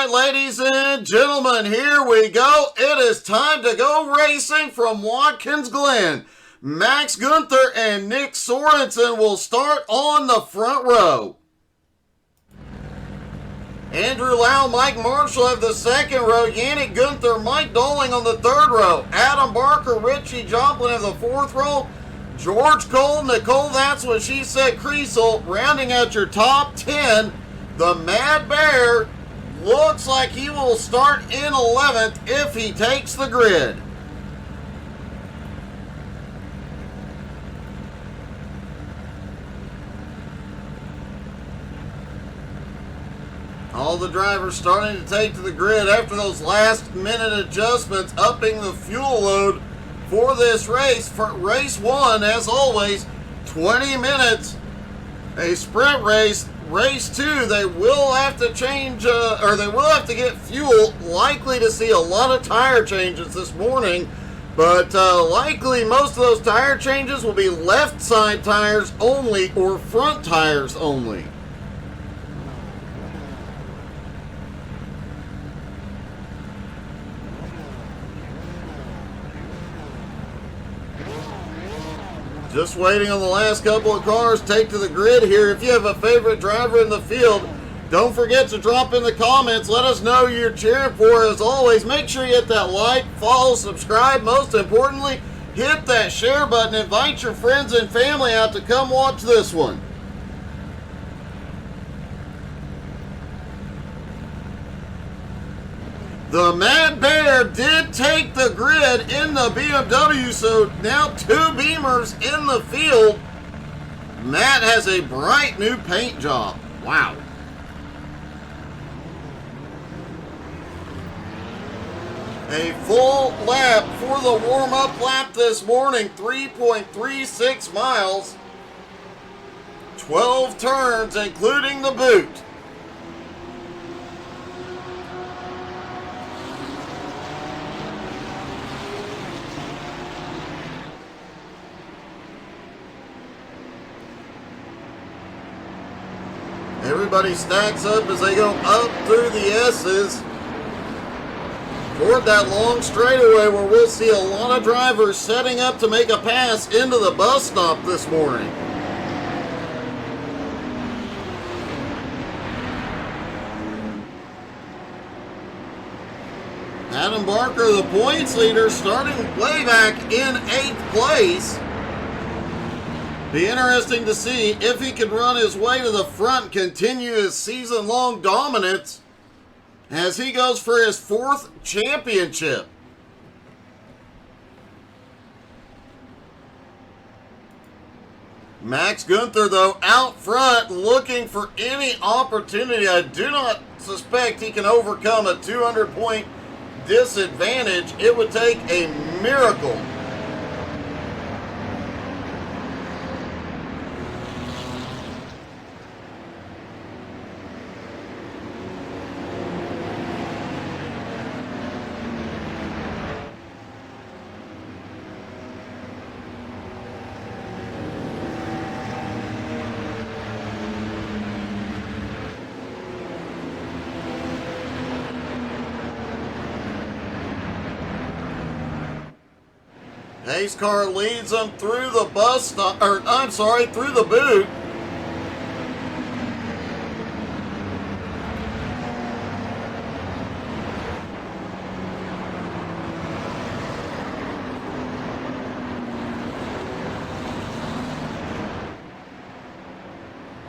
right, ladies and gentlemen, here we go. It is time to go racing from Watkins Glen. Max Gunther and Nick Sorensen will start on the front row. Andrew Lau, Mike Marshall have the second row. Yannick Gunther, Mike Dolling on the third row. Adam Barker, Richie Joplin have the fourth row. George Cole, Nicole, that's what she said, Creasel, rounding out your top 10. The Mad Bear looks like he will start in 11th if he takes the grid. All the drivers starting to take to the grid after those last minute adjustments, upping the fuel load for this race. For race one, as always, 20 minutes, a sprint race. Race two, they will have to change, or they will have to get fuel. Likely to see a lot of tire changes this morning, but likely most of those tire changes will be left side tires only or front tires only. Just waiting on the last couple of cars take to the grid here. If you have a favorite driver in the field, don't forget to drop in the comments. Let us know who you're cheering for. As always, make sure you hit that like, follow, subscribe. Most importantly, hit that share button. Invite your friends and family out to come watch this one. The Mad Bear did take the grid in the BMW, so now two Beamers in the field. Matt has a bright new paint job. Wow. A full lap for the warm-up lap this morning, 3.36 miles, 12 turns, including the boot. Everybody stacks up as they go up through the S's toward that long straightaway where we'll see a lot of drivers setting up to make a pass into the bus stop this morning. Adam Barker, the points leader, starting way back in 8th place. Be interesting to see if he can run his way to the front, continue his season-long dominance as he goes for his 4th championship. Max Gunther, though, out front looking for any opportunity. I do not suspect he can overcome a 200-point disadvantage. It would take a miracle. Pace car leads them through the bus stop, through the boot.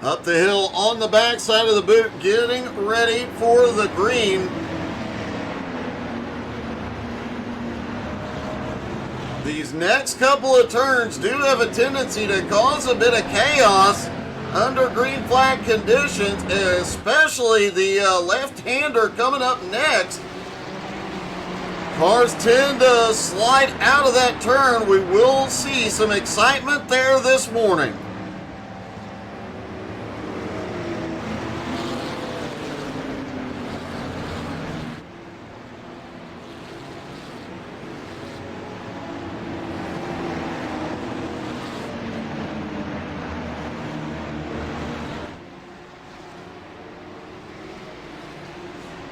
Up the hill on the backside of the boot, getting ready for the green. These next couple of turns do have a tendency to cause a bit of chaos under green flag conditions, especially the left-hander coming up next. Cars tend to slide out of that turn. We will see some excitement there this morning.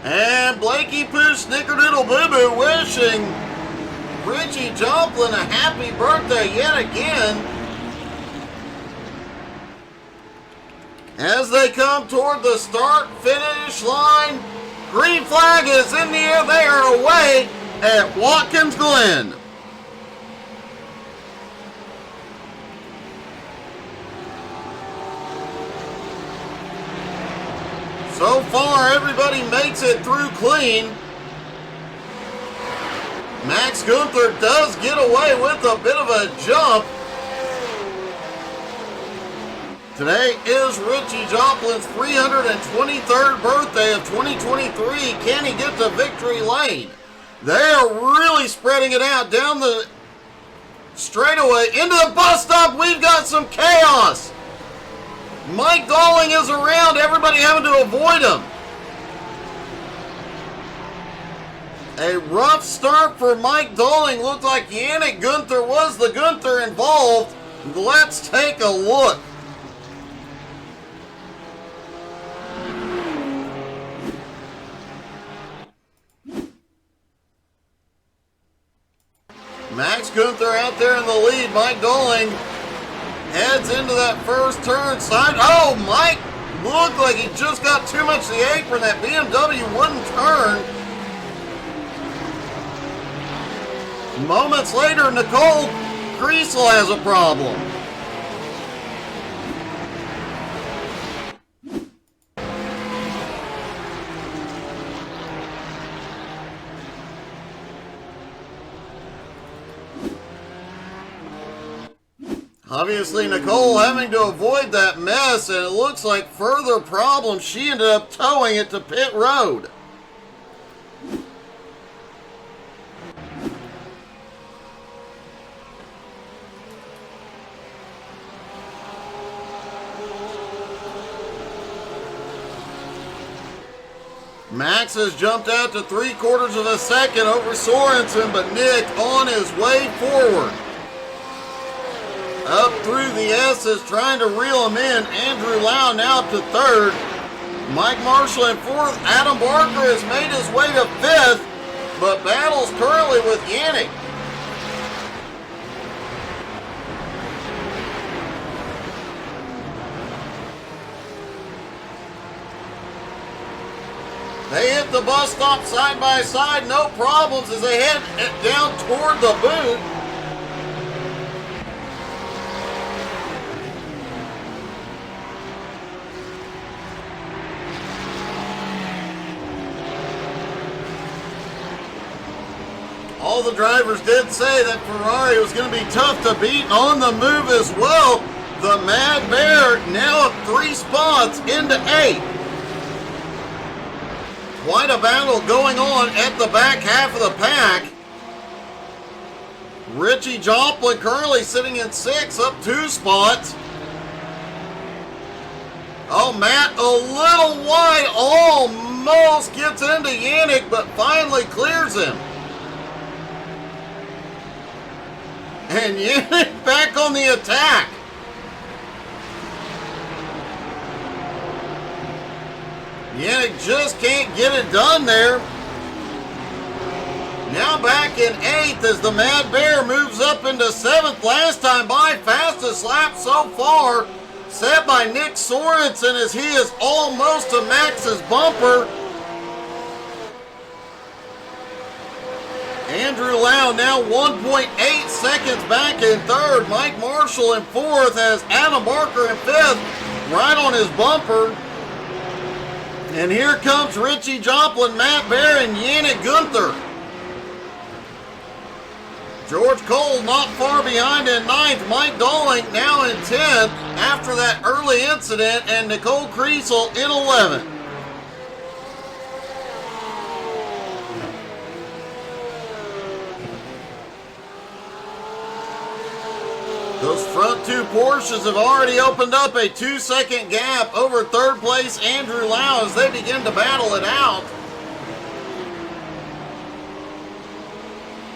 And And Blakey Pooh Snickerdoodle Boo Boo wishing Richie Joplin a happy birthday yet again. As they come toward the start-finish line, green flag is in the air. They are away at Watkins Glen. So far, everybody makes it through clean. Max Gunther does get away with a bit of a jump. Today is Richie Joplin's 323rd birthday of 2023. Can he get to victory lane? They are really spreading it out down the straightaway into the bus stop. We've got some chaos. Mike Dalling is around, everybody having to avoid him. A rough start for Mike Dalling. Looked like Yannick Gunther was the Gunther involved. Let's take a look. Max Gunther out there in the lead. Mike Dalling heads into that first turn. Oh, Mike looked like he just got too much of the apron. That BMW wouldn't turn. Moments later, Nicole Creasel has a problem. Obviously, Nicole having to avoid that mess, and it looks like further problems. She ended up towing it to pit road. Max has jumped out to 3/4 of a second over Sorensen, but Nick on his way forward. Up through the S's, trying to reel him in. Andrew Lau now up to third. Mike Marshall in fourth. Adam Barker has made his way to fifth, but battles currently with Yannick. They hit the bus stop side by side, no problems as they head down toward the boot. All the drivers did say that Ferrari was going to be tough to beat on the move as well. The Mad Bear now up 3 spots into 8. Quite a battle going on at the back half of the pack. Richie Joplin currently sitting in 6, up 2 spots. Oh, Matt a little wide, almost gets into Yannick, but finally clears him. And Yannick back on the attack. Yannick just can't get it done there. Now back in 8th as the Mad Bear moves up into 7th. Last time by, fastest lap so far set by Nick Sorensen as he is almost to Max's bumper. Andrew Lau now 1.8 seconds back in 3rd. Mike Marshall in 4th as Adam Barker in 5th, right on his bumper. And here comes Richie Joplin, Matt Bear, and Yannick Gunther. George Cole not far behind in 9th. Mike Dalling now in 10th after that early incident, and Nicole Creasel in 11th. Those front 2 Porsches have already opened up a 2-second gap over 3rd place Andrew Lau as they begin to battle it out.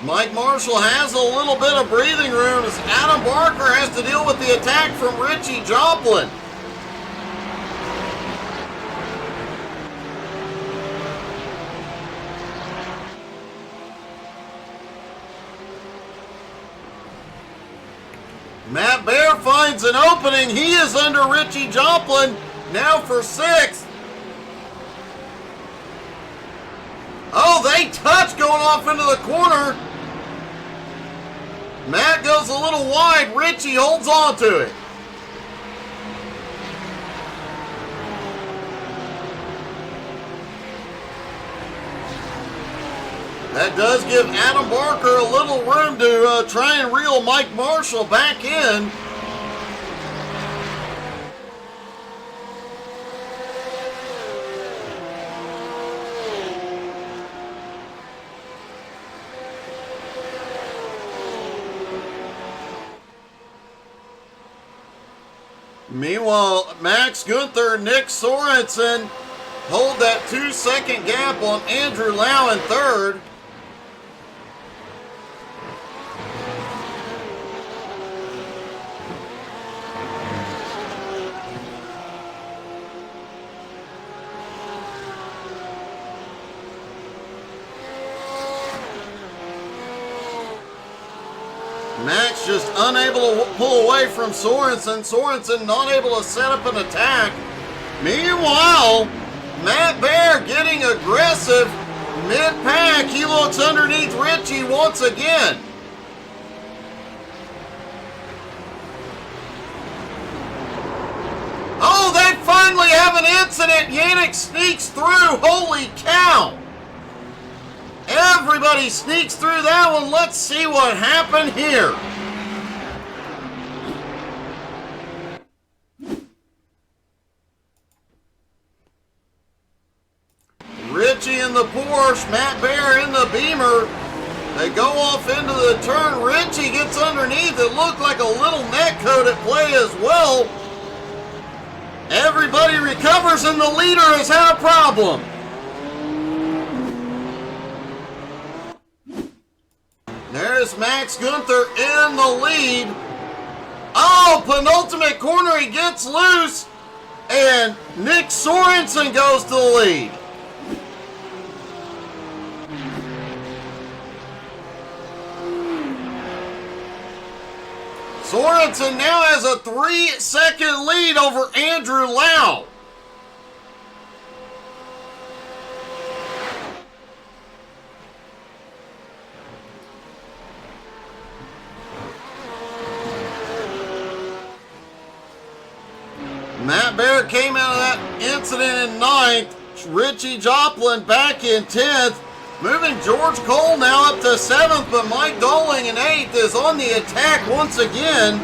Mike Marshall has a little bit of breathing room as Adam Barker has to deal with the attack from Richie Joplin. finds an opening. He is under Richie Joplin now for 6th. Oh, they touch going off into the corner. Matt goes a little wide. Richie holds on to it. That does give Adam Barker a little room to try and reel Mike Marshall back in. Meanwhile, Max Gunther, Nick Sorensen hold that 2-second gap on Andrew Lau in 3rd. Max just unable to pull away from Sorensen. Sorensen not able to set up an attack. Meanwhile, Matt Bear getting aggressive mid-pack. He looks underneath Richie once again. Oh, they finally have an incident. Yannick sneaks through. Holy cow. Everybody sneaks through that one. Let's see what happened here. Richie in the Porsche, Matt Bear in the Beamer. They go off into the turn. Richie gets underneath. It looked like a little net coat at play as well. Everybody recovers and the leader has had a problem. There's Max Gunther in the lead. Oh, penultimate corner, he gets loose. And Nick Sorensen goes to the lead. Sorensen now has a 3-second lead over Andrew Lau. Matt Bear came out of that incident in 9th. Richie Joplin back in 10th. Moving George Cole now up to 7th, but Mike Dolling in 8th is on the attack once again.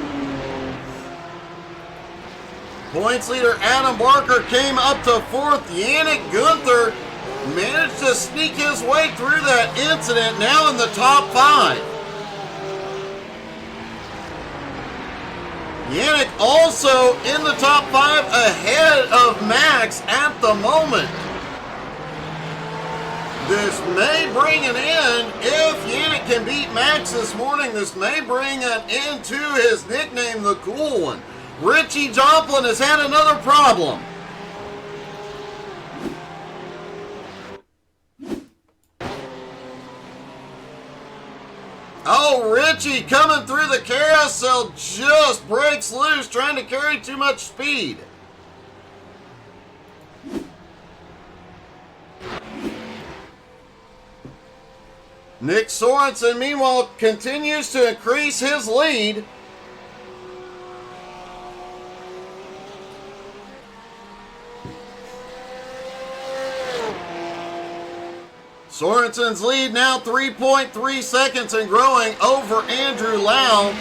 Points leader Adam Barker came up to 4th. Yannick Gunther managed to sneak his way through that incident, now in the top 5. Yannick also in the top 5 ahead of Max at the moment. This may bring an end, if Yannick can beat Max this morning, this may bring an end to his nickname, the Cool One. Richie Joplin has had another problem. Oh, Richie coming through the carousel just breaks loose, trying to carry too much speed. Nick Sorensen, meanwhile, continues to increase his lead. Sorensen's lead now 3.3 seconds and growing over Andrew Lau.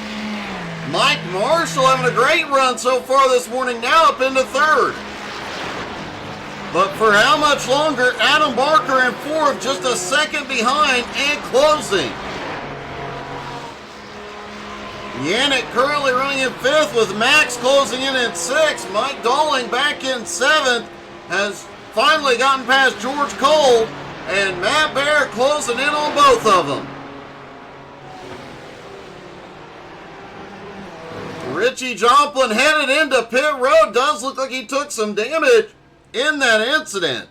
Mike Marshall having a great run so far this morning, now up into 3rd. But for how much longer? Adam Barker in 4th, just a second behind and closing. Yannick currently running in 5th with Max closing in at 6th. Mike Dolling back in 7th, has finally gotten past George Cole, and Matt Bear closing in on both of them. Richie Joplin headed into pit road. Does look like he took some damage in that incident.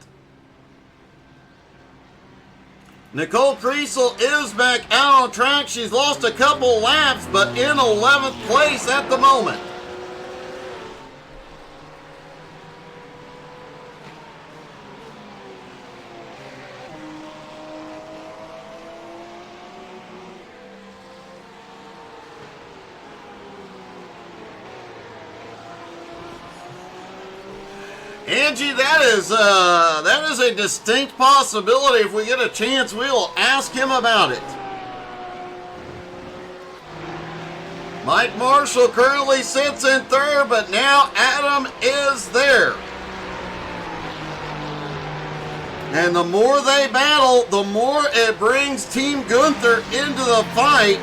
Nicole Kriesel is back out on track. She's lost a couple laps, but in 11th place at the moment. Angie, that is a distinct possibility. If we get a chance, we will ask him about it. Mike Marshall currently sits in third, but now Adam is there. And the more they battle, the more it brings Team Gunther into the fight,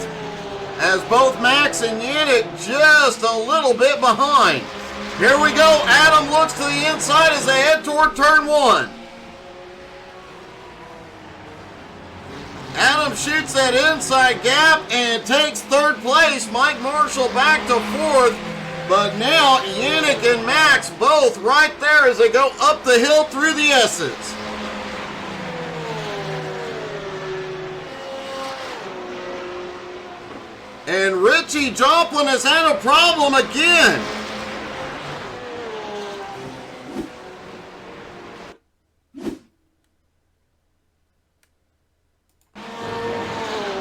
as both Max and Yannick just a little bit behind. Here we go. Adam looks to the inside as they head toward turn one. Adam shoots that inside gap and takes third place. Mike Marshall back to fourth. But now Yannick and Max both right there as they go up the hill through the S's. And Richie Joplin has had a problem again.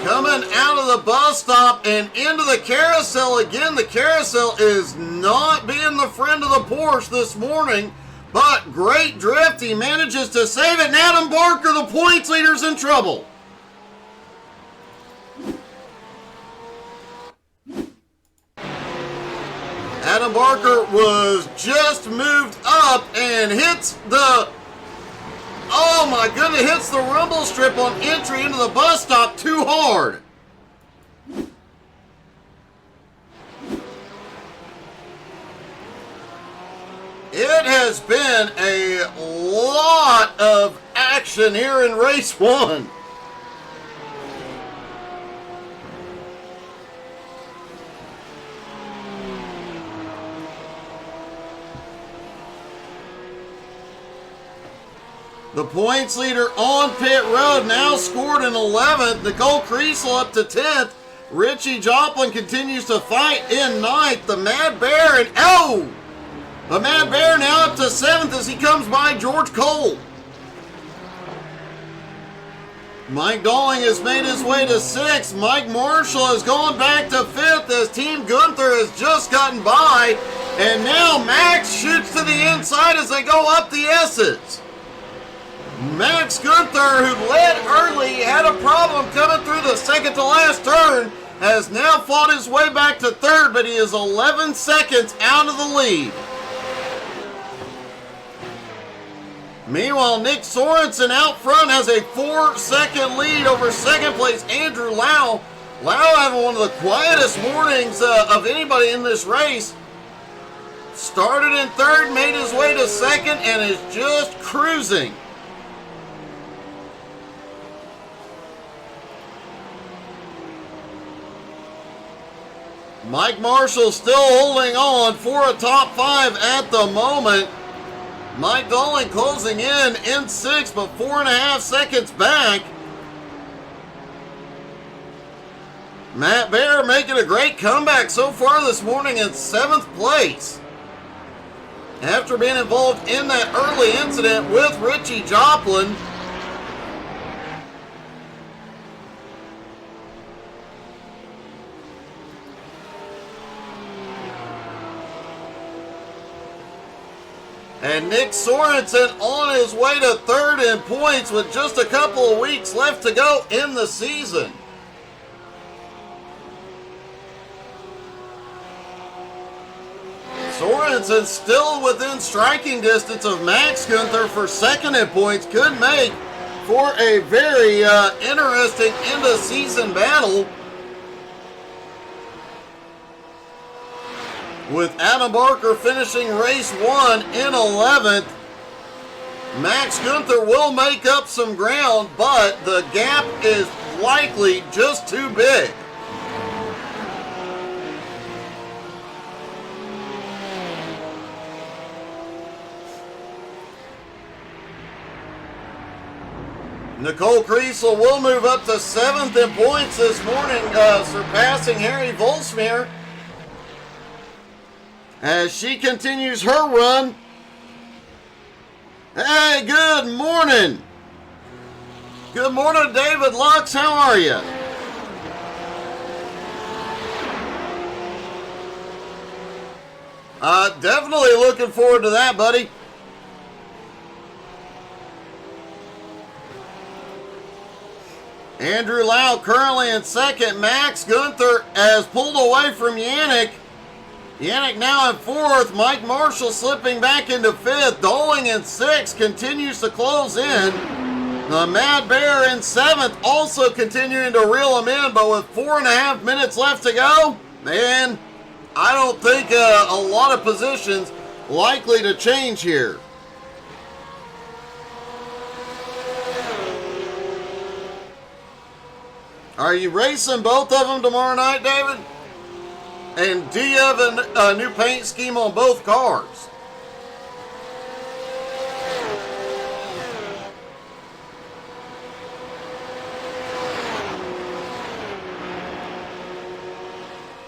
Coming out of the bus stop and into the carousel again. The carousel is not being the friend of the Porsche this morning, but great drift. He manages to save it, and Adam Barker, the points leader's in trouble. Adam Barker was just moved up and hits the, oh my goodness, hits the rumble strip on entry into the bus stop too hard. It has been a lot of action here in race one. The points leader on pit road now scored in 11th. Nicole Kriesel up to 10th. Richie Joplin continues to fight in 9th. The Mad Bear and the Mad Bear now up to 7th as he comes by George Cole. Mike Dolling has made his way to 6th. Mike Marshall has gone back to 5th as Team Gunther has just gotten by. And now Max shoots to the inside as they go up the S's. Max Gunther, who led early, had a problem coming through the second to last turn, has now fought his way back to third, but he is 11 seconds out of the lead. Meanwhile, Nick Sorensen out front has a 4-second lead over second place Andrew Lau. Lau having one of the quietest mornings of anybody in this race. Started in third, made his way to second, and is just cruising. Mike Marshall still holding on for a top 5 at the moment. Mike Dolling closing in 6th, but 4.5 seconds back. Matt Bear making a great comeback so far this morning in 7th place. After being involved in that early incident with Richie Joplin. And Nick Sorensen on his way to third in points with just a couple of weeks left to go in the season. Sorensen still within striking distance of Max Gunther for second in points. Could make for a very interesting end-of-season battle. With Adam Barker finishing race 1 in 11th. Max Gunther will make up some ground, but the gap is likely just too big. Nicole Kriesel will move up to 7th in points this morning, surpassing Harry Volsmere as she continues her run. Hey, good morning. Good morning, David Lux. How are you? Definitely looking forward to that, buddy. Andrew Lau currently in second. Max Gunther has pulled away from Yannick. Yannick now in fourth. Mike Marshall slipping back into fifth. Doling in sixth continues to close in. The Mad Bear in seventh also continuing to reel him in, but with 4.5 minutes left to go, man, I don't think a lot of positions likely to change here. Are you racing both of them tomorrow night, David? And do you have a new paint scheme on both cars?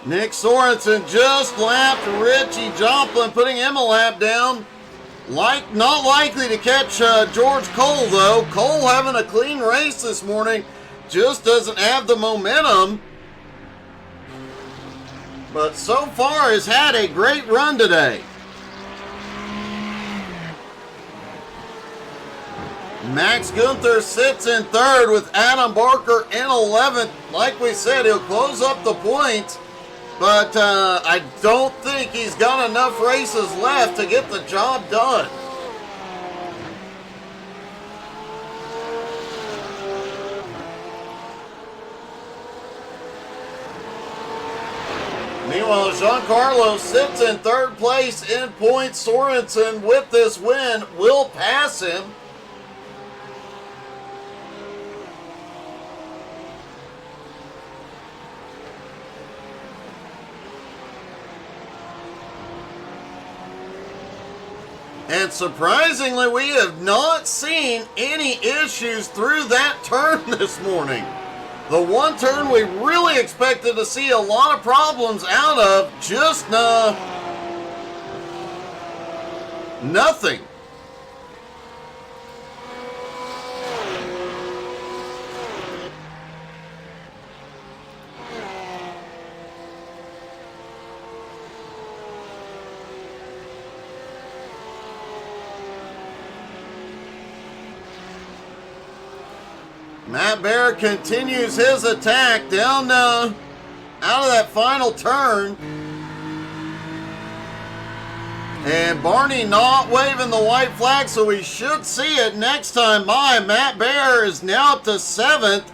Nick Sorensen just lapped Richie Joplin, putting him a lap down. Not likely to catch George Cole, though. Cole having a clean race this morning. Just doesn't have the momentum. But so far has had a great run today. Max Gunther sits in third with Adam Barker in 11th. Like we said, he'll close up the points. But I don't think he's got enough races left to get the job done. Meanwhile, Giancarlo sits in third place in points. Sorensen, with this win, will pass him. And surprisingly, we have not seen any issues through that turn this morning. The one turn we really expected to see a lot of problems out of, just nothing. Matt Bear continues his attack down out of that final turn. And Barney not waving the white flag, so we should see it next time by. Matt Bear is now up to 7th.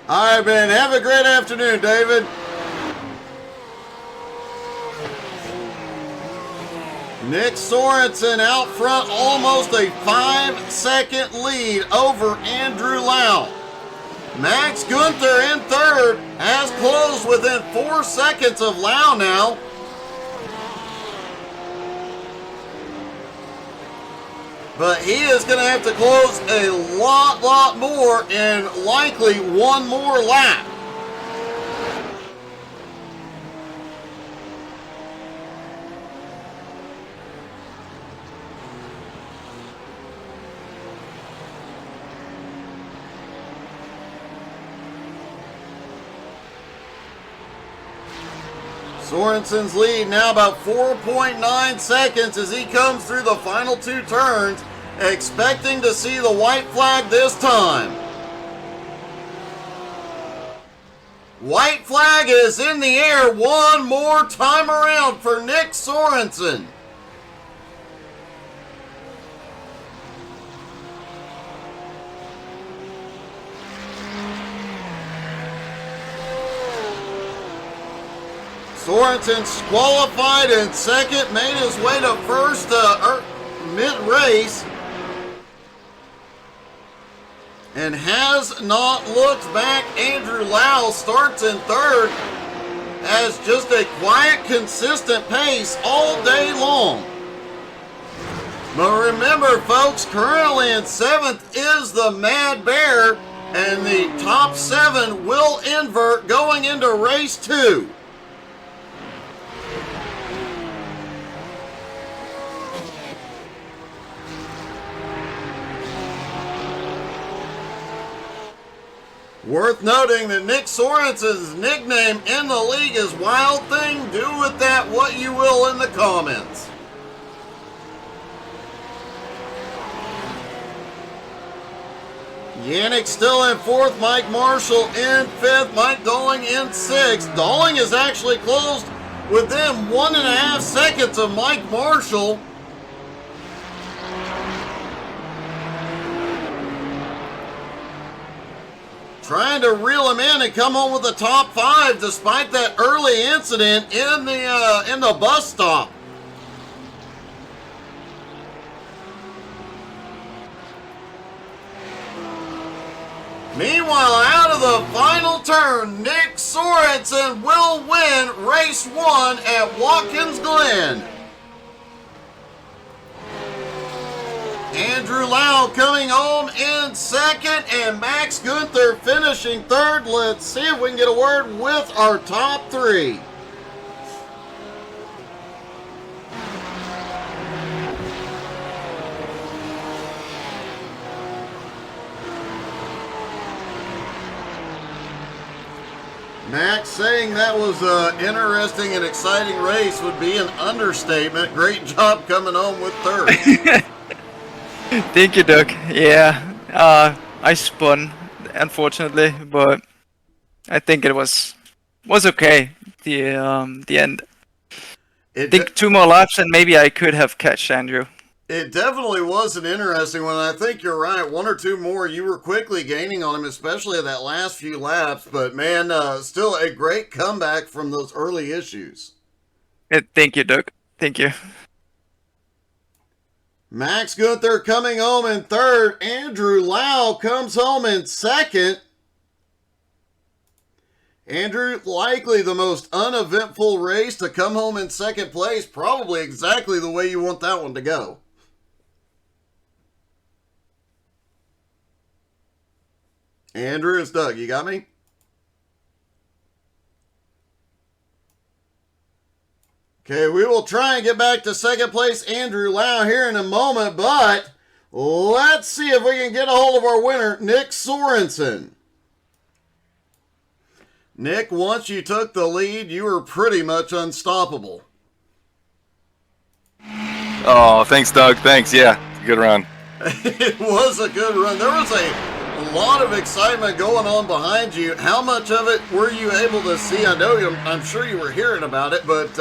All right, man. Have a great afternoon, David. Nick Sorensen out front, almost a 5-second lead over Andrew Lau. Max Gunther in third has closed within 4 seconds of Lau now. But he is going to have to close a lot more in likely one more lap. Sorensen's lead now about 4.9 seconds as he comes through the final 2 turns, expecting to see the white flag this time. White flag is in the air one more time around for Nick Sorensen. Sorensen's qualified in second, made his way to first mid-race, and has not looked back. Andrew Lau starts in third, has just a quiet, consistent pace all day long. But remember, folks, currently in 7th is the Mad Bear, and the top 7 will invert going into race 2. Worth noting that Nick Sorensen's nickname in the league is Wild Thing. Do with that what you will in the comments. Yannick still in 4th, Mike Marshall in 5th, Mike Dolling in 6th. Dolling is actually closed within 1.5 seconds of Mike Marshall. Trying to reel him in and come home with the top 5 despite that early incident in the bus stop. Meanwhile, out of the final turn, Nick Sorensen will win race 1 at Watkins Glen. Andrew Lau coming home in 2nd, and Max Gunther finishing 3rd. Let's see if we can get a word with our top 3. Max saying that was an interesting and exciting race would be an understatement. Great job coming home with 3rd. Thank you, Doug. Yeah, I spun, unfortunately, but I think it was okay. The end. I think 2 more laps and maybe I could have catched Andrew. It definitely was an interesting one. I think you're right. 1 or 2 more, you were quickly gaining on him, especially that last few laps. But man, still a great comeback from those early issues. Thank you, Doug. Thank you. Max Gunther coming home in 3rd. Andrew Lau comes home in 2nd. Andrew, likely the most uneventful race to come home in 2nd place. Probably exactly the way you want that one to go. Andrew, it's Doug. You got me? Okay, we will try and get back to 2nd place Andrew Lau here in a moment, but let's see if we can get a hold of our winner, Nick Sorensen. Nick, once you took the lead, you were pretty much unstoppable. Oh, thanks, Doug. Thanks. Yeah, good run. It was a good run. There was a lot of excitement going on behind you. How much of it were you able to see? I'm sure you were hearing about it, but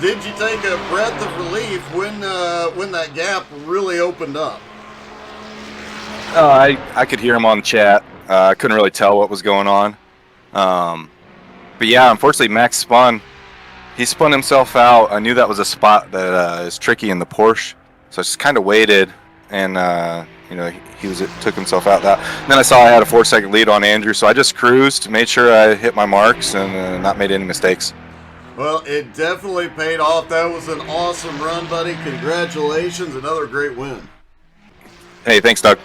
did you take a breath of relief when that gap really opened up? I could hear him on the chat. I couldn't really tell what was going on. But yeah, unfortunately, Max spun. He spun himself out. I knew that was a spot that is tricky in the Porsche, so I just kind of waited, and he took himself out. Then I saw I had a 4-second lead on Andrew, so I just cruised, made sure I hit my marks, and not made any mistakes. Well, it definitely paid off. That was an awesome run, buddy. Congratulations. Another great win. Hey, thanks, Doug.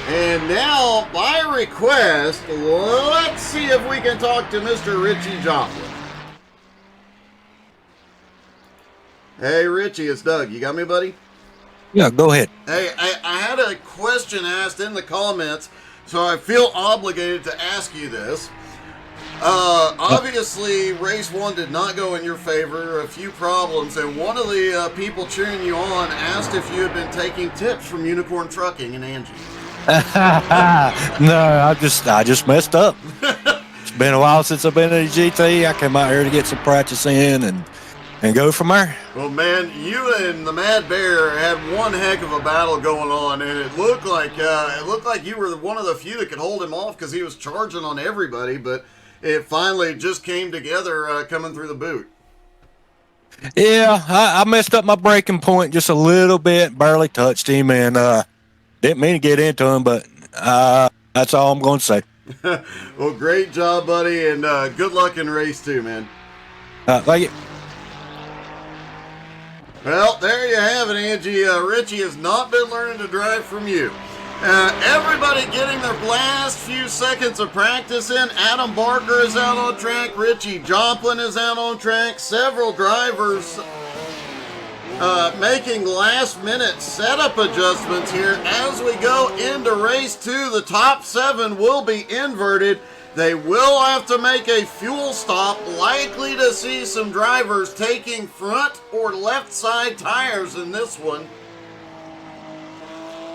And now, by request, let's see if we can talk to Mr. Richie Joplin. Hey, Richie, it's Doug. You got me, buddy? Yeah, go ahead. Hey, I had a question asked in the comments, so I feel obligated to ask you this. Obviously, race 1 did not go in your favor, a few problems, and one of the people cheering you on asked if you had been taking tips from Unicorn Trucking and Angie. No, I just messed up. It's been a while since I've been in a GT. I came out here to get some practice in and go from there. Well, man, you and the Mad Bear had one heck of a battle going on, and it looked like you were one of the few that could hold him off because he was charging on everybody, but it finally just came together coming through the boot. Yeah, I messed up my braking point just a little bit, barely touched him, and didn't mean to get into him, but that's all I'm going to say. Well, great job, buddy, and good luck in race 2, man. Thank you. Well, there you have it, Angie. Richie has not been learning to drive from you. Everybody getting their last few seconds of practice in. Adam Barker is out on track. Richie Joplin is out on track. Several drivers making last-minute setup adjustments here. As we go into race 2, the top 7 will be inverted. They will have to make a fuel stop, likely to see some drivers taking front or left side tires in this one.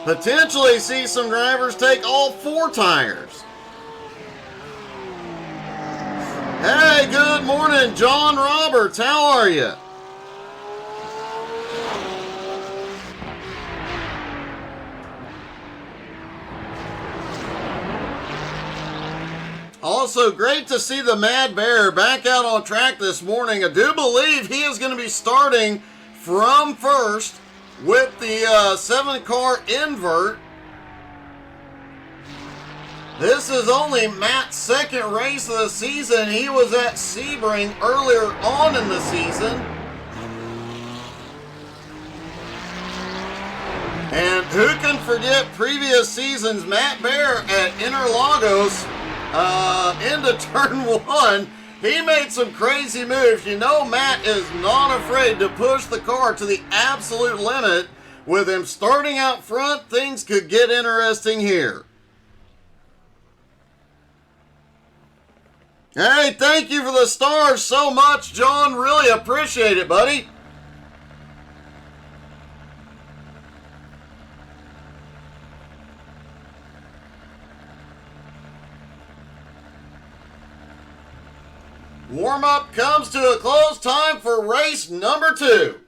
potentially see some drivers take all 4 tires. Hey, good morning, John Roberts. How are you? Also, great to see the Mad Bear back out on track this morning. I do believe he is going to be starting from first with the 7-car invert. This is only Matt's second race of the season. He was at Sebring earlier on in the season. And who can forget previous seasons, Matt Bear at Interlagos into turn 1. He made some crazy moves. You know, Matt is not afraid to push the car to the absolute limit. With him starting out front, things could get interesting here. Hey, thank you for the stars so much, John. Really appreciate it, buddy. Warm-up comes to a close. Time for race number 2.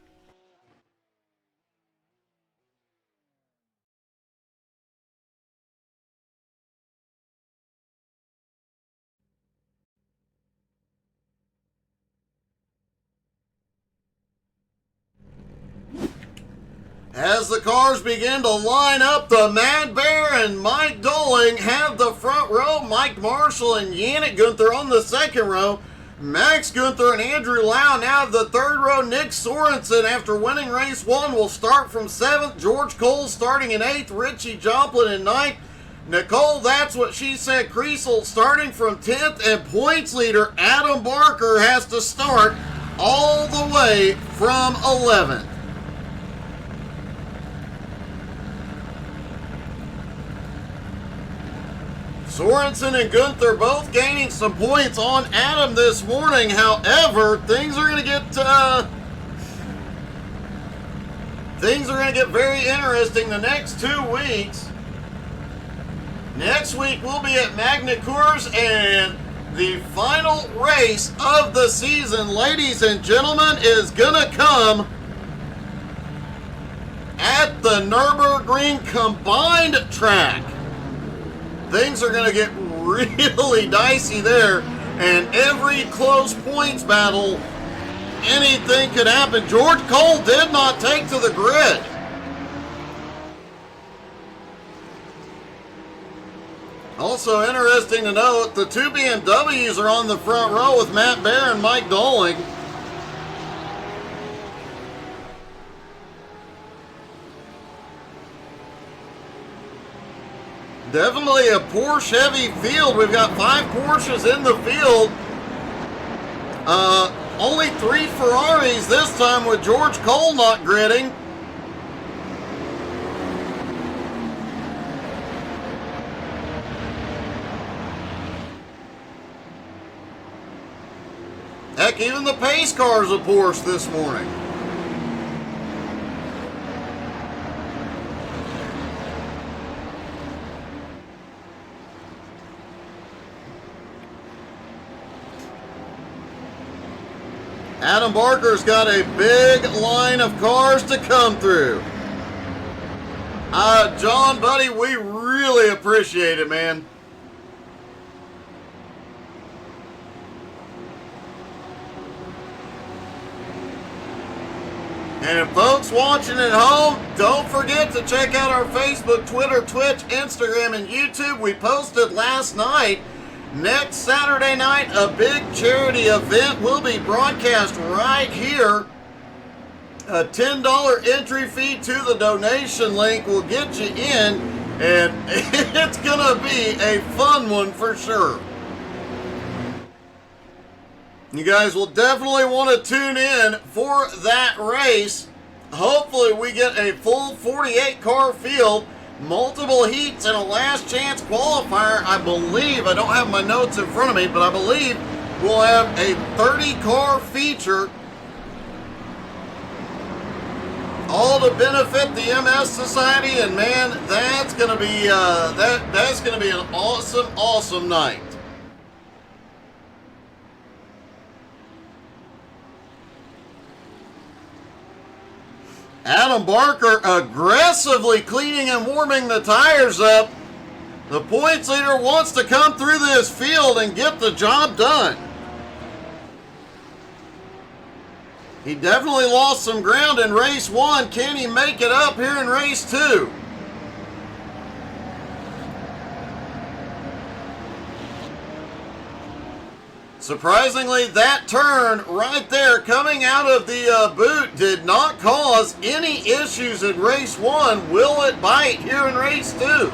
As the cars begin to line up, the Mad Bear and Mike Doling have the front row. Mike Marshall and Yannick Gunther on the second row. Max Gunther and Andrew Lau now have the third row. Nick Sorensen, after winning race 1, will start from 7th. George Cole starting in 8th. Richie Joplin in 9th. Nicole, that's what she said, Creasel starting from 10th. And points leader Adam Barker has to start all the way from 11th. Sorensen and Gunther both gaining some points on Adam this morning. However, things are going to get very interesting the next 2 weeks. Next week we'll be at Magna Cours, and the final race of the season, ladies and gentlemen, is going to come at the Nürburgring combined track. Things are going to get really dicey there, and every close points battle, anything could happen. George Cole did not take to the grid. Also interesting to note, the 2 BMWs are on the front row with Matt Bear and Mike Doling. Definitely a Porsche heavy field. We've got 5 Porsches in the field. Only 3 Ferraris this time, with George Cole not gridding. Heck, even the pace car's a Porsche this morning. Adam Barker's got a big line of cars to come through. John, buddy, we really appreciate it, man. And folks watching at home, don't forget to check out our Facebook, Twitter, Twitch, Instagram, and YouTube. We posted last night. Next Saturday night, a big charity event will be broadcast right here. A $10 entry fee to the donation link will get you in, and it's gonna be a fun one for sure. You guys will definitely want to tune in for that race. Hopefully we get a full 48 car field, multiple heats, and a last chance qualifier. I believe, I don't have my notes in front of me, but I believe we'll have a 30 car feature all to benefit the MS Society, and man, that's gonna be that's gonna be an awesome night. Adam Barker aggressively cleaning and warming the tires up. The points leader wants to come through this field and get the job done. He definitely lost some ground in race 1. Can he make it up here in race 2? Surprisingly, that turn right there coming out of the boot did not cause any issues in race 1. Will it bite here in race 2?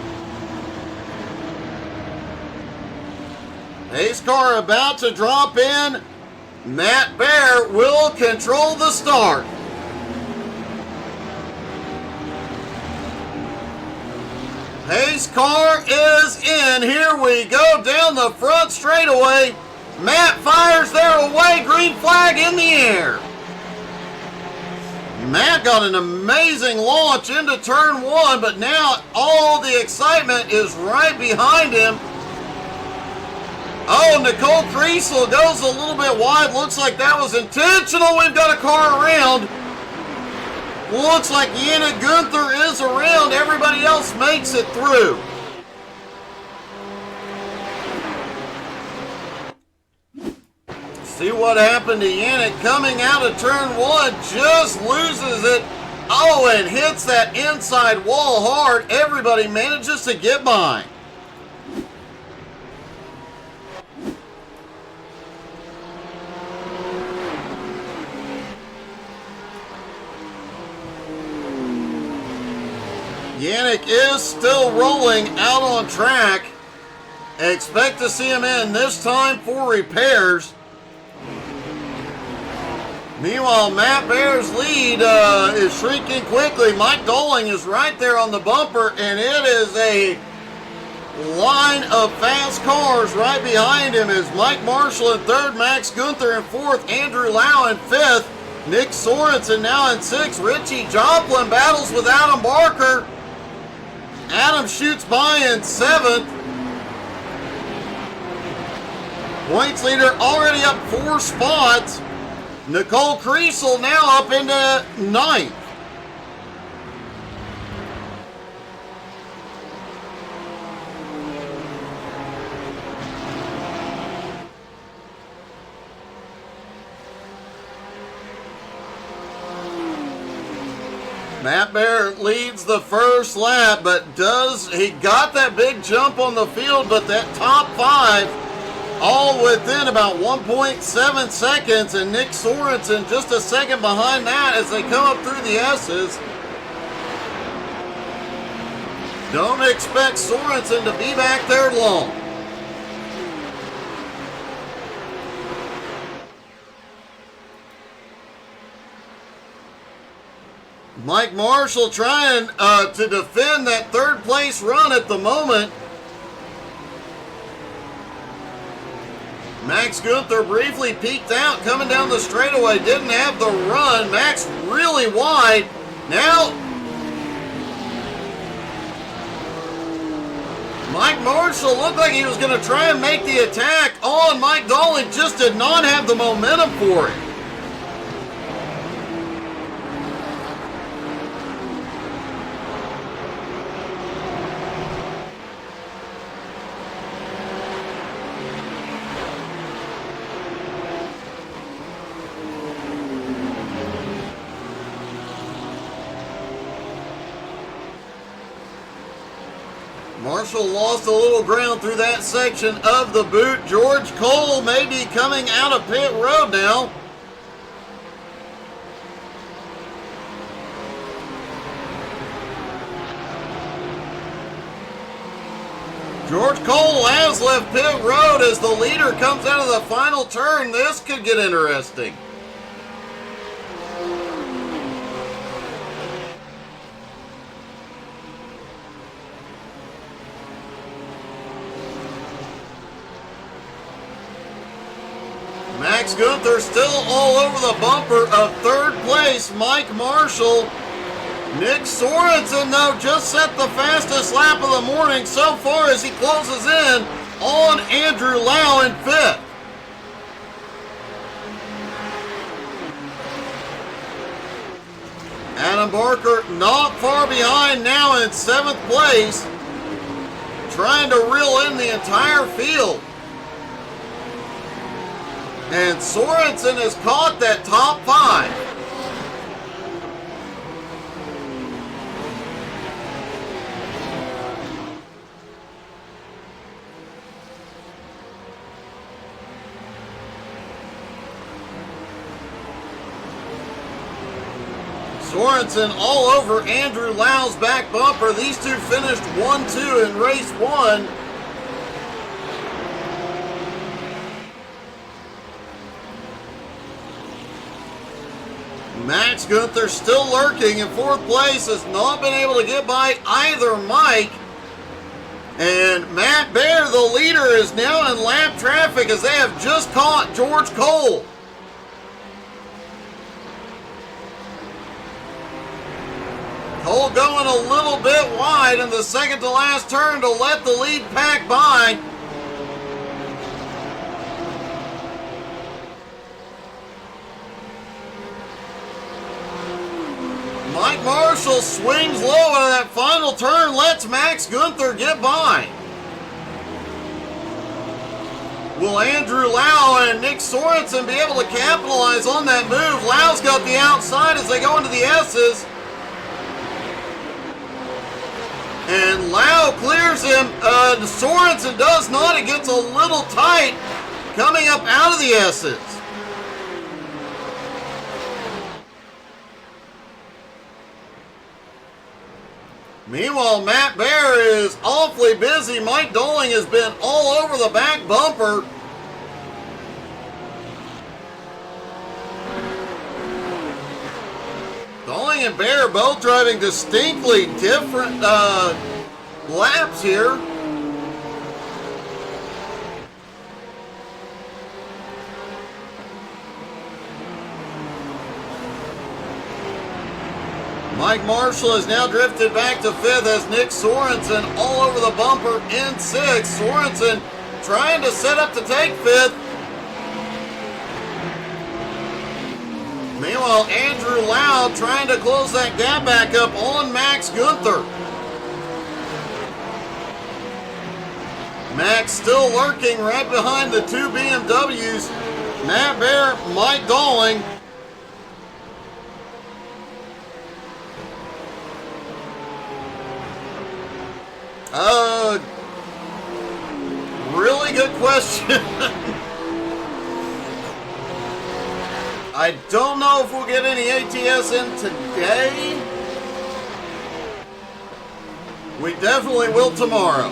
Pace car about to drop in. Matt Bear will control the start. Pace car is in. Here we go down the front straightaway. Matt fires there away. Green flag in the air. Matt got an amazing launch into turn 1, but now all the excitement is right behind him. Oh, Nicole Kriesel goes a little bit wide. Looks like that was intentional. We've got a car around. Looks like Yannick Gunther is around. Everybody else makes it through. See what happened to Yannick coming out of turn 1. Just loses it. Oh, and hits that inside wall hard. Everybody manages to get by. Yannick is still rolling out on track. Expect to see him in this time for repairs. Meanwhile, Matt Bear's lead is shrinking quickly. Mike Dolling is right there on the bumper, and it is a line of fast cars right behind him as Mike Marshall in 3rd, Max Gunther in 4th, Andrew Lau in 5th, Nick Sorensen now in 6th, Richie Joplin battles with Adam Barker. Adam shoots by in 7th. Points leader already up 4 spots. Nicole Kriesel now up into 9th. Matt Bear leads the first lap, but he got that big jump on the field, but that top 5 all within about 1.7 seconds, and Nick Sorensen just a second behind that as they come up through the S's. Don't expect Sorensen to be back there long. Mike Marshall trying to defend that 3rd place run at the moment. Max Gunther briefly peeked out coming down the straightaway, didn't have the run. Max really wide. Now, Mike Marshall looked like he was going to try and make the attack on Mike Dolling, just did not have the momentum for it. Marshall lost a little ground through that section of the boot. George Cole may be coming out of pit road now. George Cole has left pit road as the leader comes out of the final turn. This could get interesting. Max Gunther still all over the bumper of 3rd place. Mike Marshall Nick Sorensen, though, just set the fastest lap of the morning so far as he closes in on Andrew Lau in 5th. Adam Barker not far behind now in 7th place, trying to reel in the entire field. And Sorensen has caught that top 5. Sorensen all over Andrew Lau's back bumper. These two finished 1-2 in race 1. Max Gunther still lurking in 4th place, has not been able to get by either Mike. And Matt Baer, the leader, is now in lap traffic as they have just caught George Cole. Cole going a little bit wide in the second to last turn to let the lead pack by. Mike Marshall swings low and that final turn lets Max Gunther get by. Will Andrew Lau and Nick Sorensen be able to capitalize on that move? Lau's got the outside as they go into the S's. And Lau clears him. Sorensen does not. It gets a little tight coming up out of the S's. Meanwhile, Matt Baer is awfully busy. Mike Doling has been all over the back bumper. Doling and Baer both driving distinctly different laps here. Mike Marshall has now drifted back to 5th as Nick Sorensen all over the bumper in 6th. Sorensen trying to set up to take 5th. Meanwhile, Andrew Lau trying to close that gap back up on Max Gunther. Max still lurking right behind the 2 BMWs. Matt Baer, Mike Doling. Really good question. I don't know if we'll get any ATS in today. We definitely will tomorrow.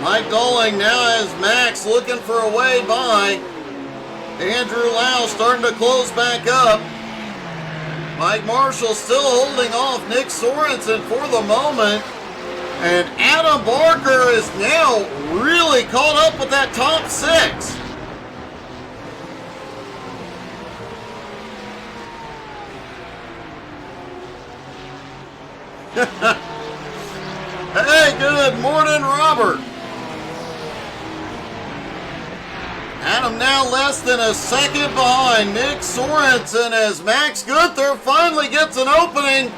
Mike Doling now has Max looking for a way by. Andrew Lau starting to close back up. Mike Marshall still holding off Nick Sorensen for the moment. And Adam Barker is now really caught up with that top 6. Hey, good morning, Robert. Adam now less than a second behind Nick Sorensen as Max Gunther finally gets an opening.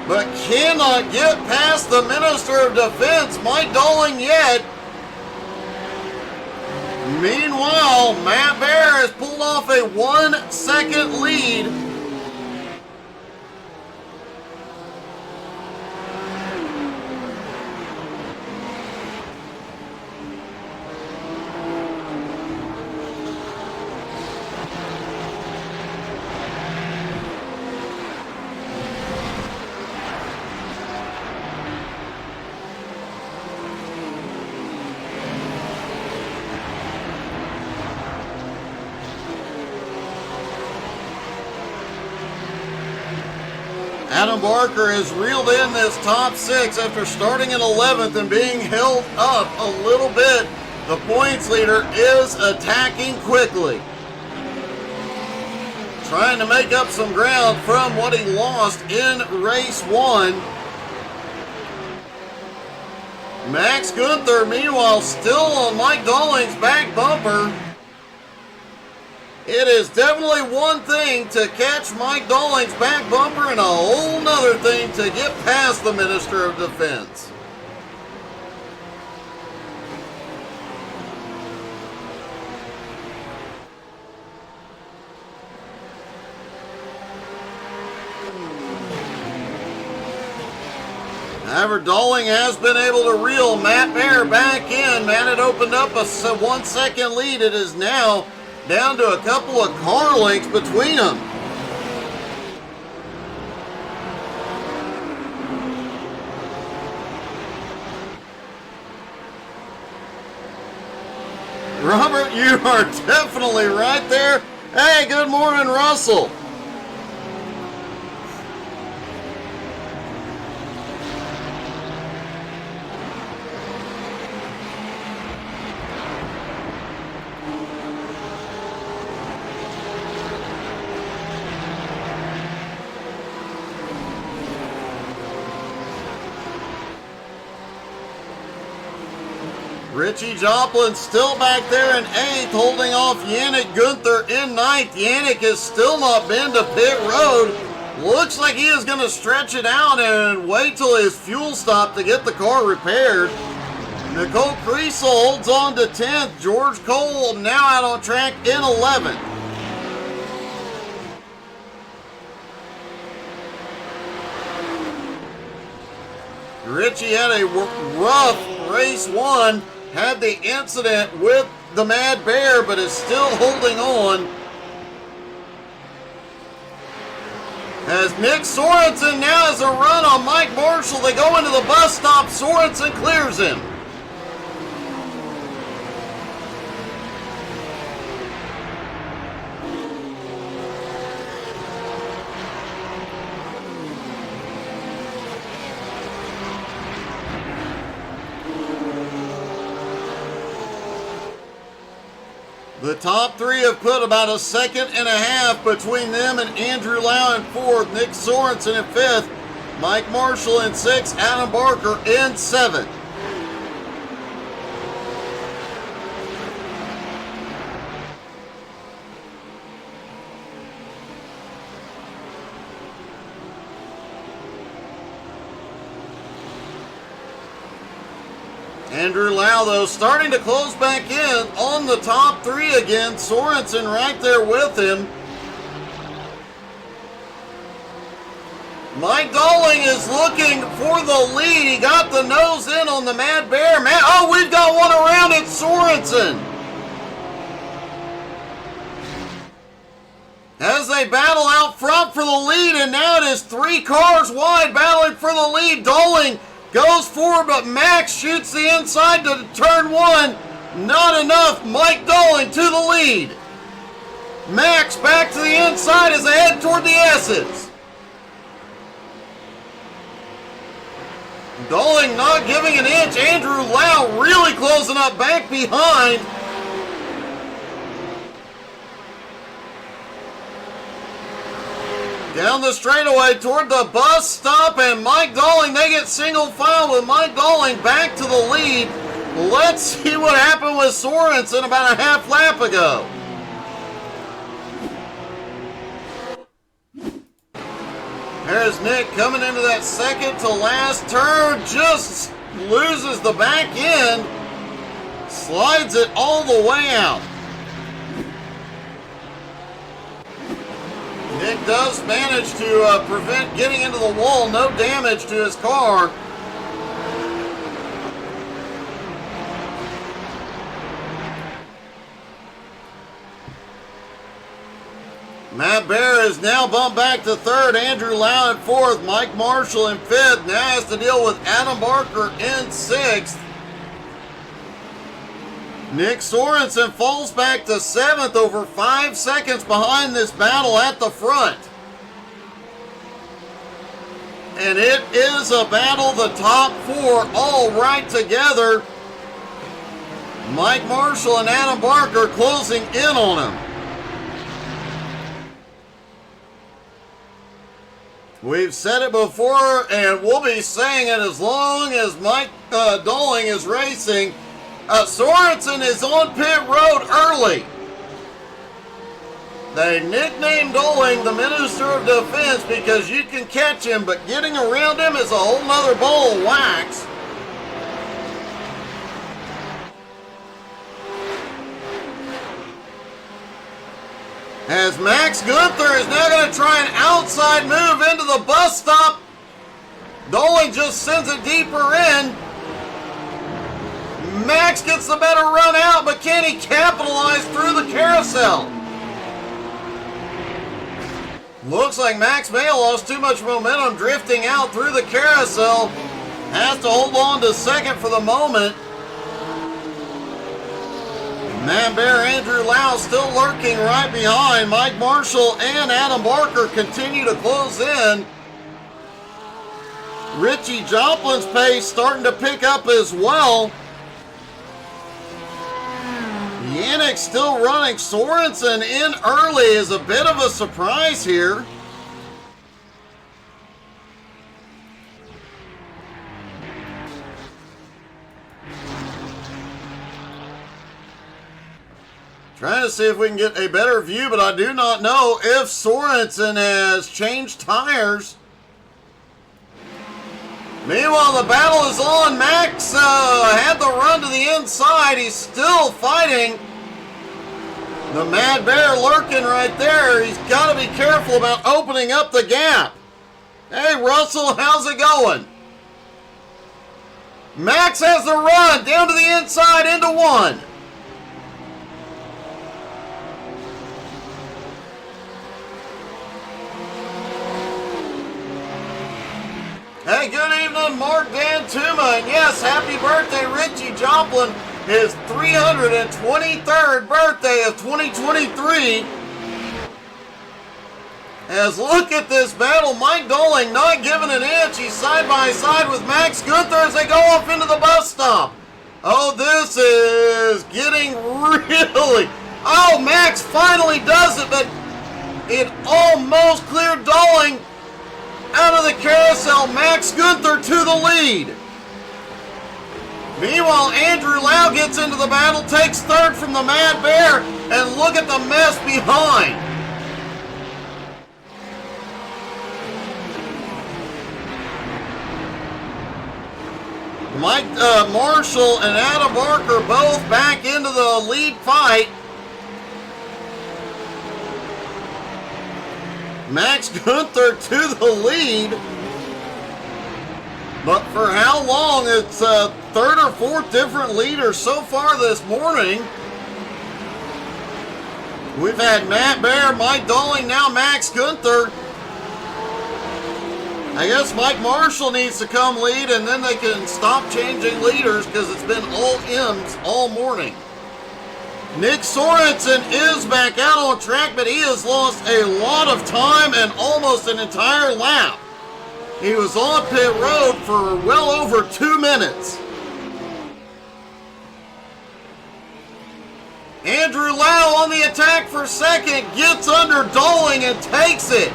But cannot get past the Minister of Defense, Mike Doling, yet. Meanwhile, Matt Baer has pulled off a 1-second lead. Adam Barker has reeled in this top 6 after starting in 11th and being held up a little bit. The points leader is attacking quickly, trying to make up some ground from what he lost in race 1. Max Gunther, meanwhile, still on Mike Dalling's back bumper. It is definitely one thing to catch Mike Dalling's back bumper and a whole nother thing to get past the Minister of Defense. However, Dalling has been able to reel Matt Bear back in. Matt had opened up a 1 second lead. It is now down to a couple of car lengths between them. Robert, you are definitely right there. Hey, good morning, Russell. Richie Joplin still back there in 8th, holding off Yannick Gunther in 9th. Yannick has still not been to pit road. Looks like he is going to stretch it out and wait till his fuel stop to get the car repaired. Nicole Creasel holds on to 10th. George Cole now out on track in 11th. Richie had a rough race 1. Had the incident with the Mad Bear, but is still holding on. As Nick Sorensen now has a run on Mike Marshall. They go into the bus stop. Sorensen clears him. The top 3 have put about a second and a half between them and Andrew Lau in 4th, Nick Sorensen in 5th, Mike Marshall in 6th, Adam Barker in 7th. Andrew Lau, though, starting to close back in on the top 3 again. Sorensen right there with him. Mike Dalling is looking for the lead. He got the nose in on the Mad Bear. Oh, we've got one around it, Sorensen. As they battle out front for the lead, and now it is 3 cars wide battling for the lead. Dalling goes forward, but Max shoots the inside to turn 1. Not enough. Mike Dalling to the lead. Max back to the inside as they head toward the S's. Dalling not giving an inch. Andrew Lau really closing up back behind. Down the straightaway toward the bus stop, and Mike Dalling, they get single file with Mike Dalling back to the lead. Let's see what happened with Sorensen about a half lap ago. There's Nick coming into that second to last turn, just loses the back end, slides it all the way out. Nick does manage to prevent getting into the wall. No damage to his car. Matt Bear is now bumped back to 3rd. Andrew Lau in 4th. Mike Marshall in 5th. Now has to deal with Adam Barker in 6th. Nick Sorensen falls back to 7th, over 5 seconds behind this battle at the front. And it is a battle, the top four all right together. Mike Marshall and Adam Barker closing in on him. We've said it before, and we'll be saying it as long as Mike Dolling is racing. Sorensen is on pit road early. They nicknamed Dolling the Minister of Defense because you can catch him, but getting around him is a whole nother ball of wax. As Max Gunther is now going to try an outside move into the bus stop. Dolling just sends it deeper in. Max gets the better run out, but can he capitalize through the carousel? Looks like Max may have lost too much momentum drifting out through the carousel. Has to hold on to second for the moment. Matt Bear, Andrew Lau still lurking right behind. Mike Marshall and Adam Barker continue to close in. Richie Joplin's pace starting to pick up as well. Yannick still running. Sorensen in early is a bit of a surprise here. Trying to see if we can get a better view, but I do not know if Sorensen has changed tires. Meanwhile, the battle is on. Max had the run to the inside. He's still fighting. The Mad Bear lurking right there. He's got to be careful about opening up the gap. Hey, Russell, how's it going? Max has the run down to the inside into one. Hey, good evening, Mark Dantuma, and yes, happy birthday, Richie Joplin, his 323rd birthday of 2023. As look at this battle, Mike Dolling not giving an inch. He's side by side with Max Gunther as they go off into the bus stop. Oh, this is getting really... Oh, Max finally does it, but it almost cleared Dolling out of the carousel. Max Gunther to the lead. Meanwhile, Andrew Lau gets into the battle, takes third from the Mad Bear, and look at the mess behind. Mike Marshall and Adam Barker both back into the lead fight. Max Gunther to the lead. But for how long? It's third or fourth different leaders so far this morning. We've had Matt Bear, Mike Dolling, now Max Gunther. I guess Mike Marshall needs to come lead, and then they can stop changing leaders because it's been all M's all morning. Nick Sorensen is back out on track, but he has lost a lot of time and almost an entire lap. He was on pit road for well over 2 minutes. Andrew Lau on the attack for second, gets under Dolling and takes it.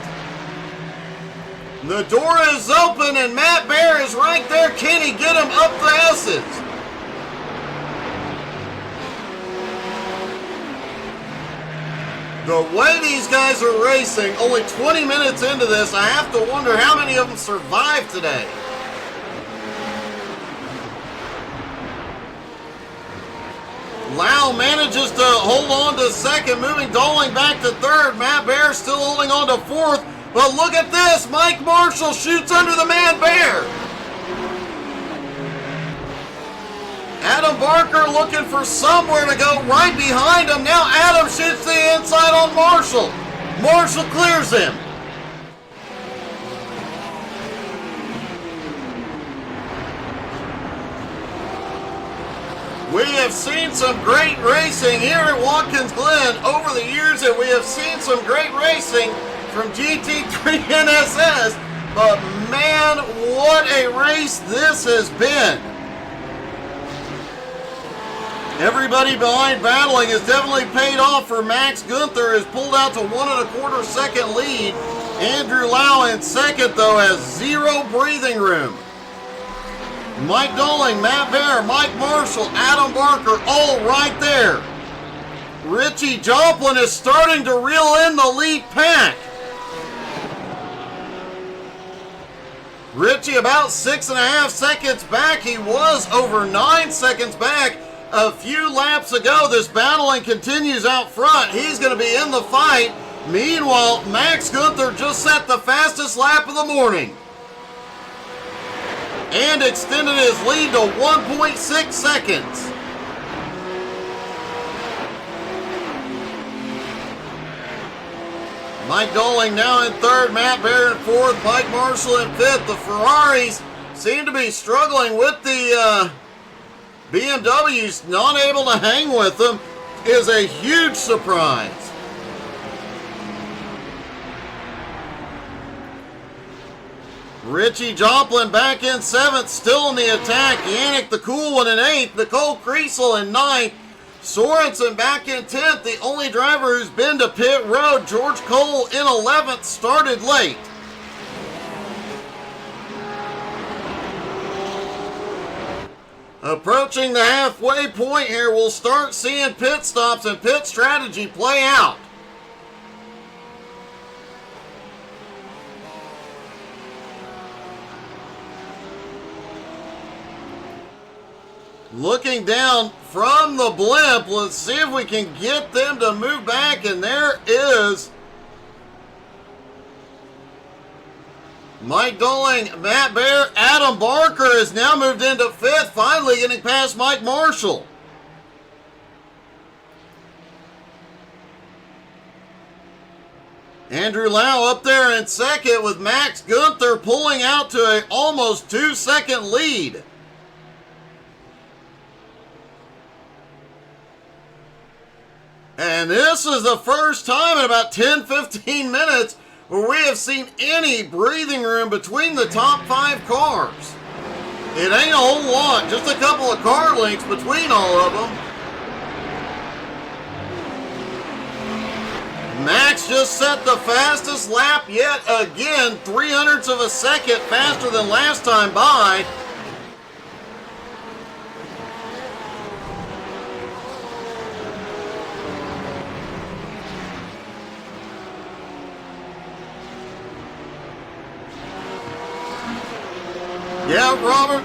The door is open and Matt Bear is right there. Can he get him up the S's? The way these guys are racing, only 20 minutes into this, I have to wonder how many of them survived today. Lau manages to hold on to second, moving Dolling back to third. Matt Bear still holding on to fourth. But look at this, Mike Marshall shoots under the Mad Bear. Adam Barker looking for somewhere to go right behind him. Now Adam shoots the inside on Marshall. Marshall clears him. We have seen some great racing here at Watkins Glen over the years, and we have seen some great racing from GT3 NSS. But man, what a race this has been. Everybody behind battling has definitely paid off for Max Gunther, has pulled out to 1 1/4 second lead. Andrew Lau in second, though, has 0 breathing room. Mike Dolling, Matt Bear, Mike Marshall, Adam Barker, all right there. Richie Joplin is starting to reel in the lead pack. Richie about 6.5 seconds back. He was over 9 seconds back a few laps ago. This battling continues out front. He's going to be in the fight. Meanwhile, Max Gunther just set the fastest lap of the morning and extended his lead to 1.6 seconds. Mike Dolling now in third, Matt Bear in fourth, Mike Marshall in fifth. The Ferraris seem to be struggling with the BMWs, not able to hang with them is a huge surprise. Richie Joplin back in seventh, still in the attack. Yannick the Cool One in eighth, Nicole Kriesel in ninth. Sorensen back in 10th, the only driver who's been to pit road. George Cole in 11th, started late. Approaching the halfway point here, we'll start seeing pit stops and pit strategy play out. Looking down from the blimp, let's see if we can get them to move back, and there is Mike Dolling, Matt Bear, Adam Barker has now moved into fifth, finally getting past Mike Marshall. Andrew Lau up there in second with Max Gunther pulling out to an almost 2-second lead. And this is the first time in about 10-15 minutes where we have seen any breathing room between the top 5 cars. It ain't a whole lot, just a couple of car lengths between all of them. Max just set the fastest lap yet again, 0.03 of a second faster than last time by. Yeah, Robert,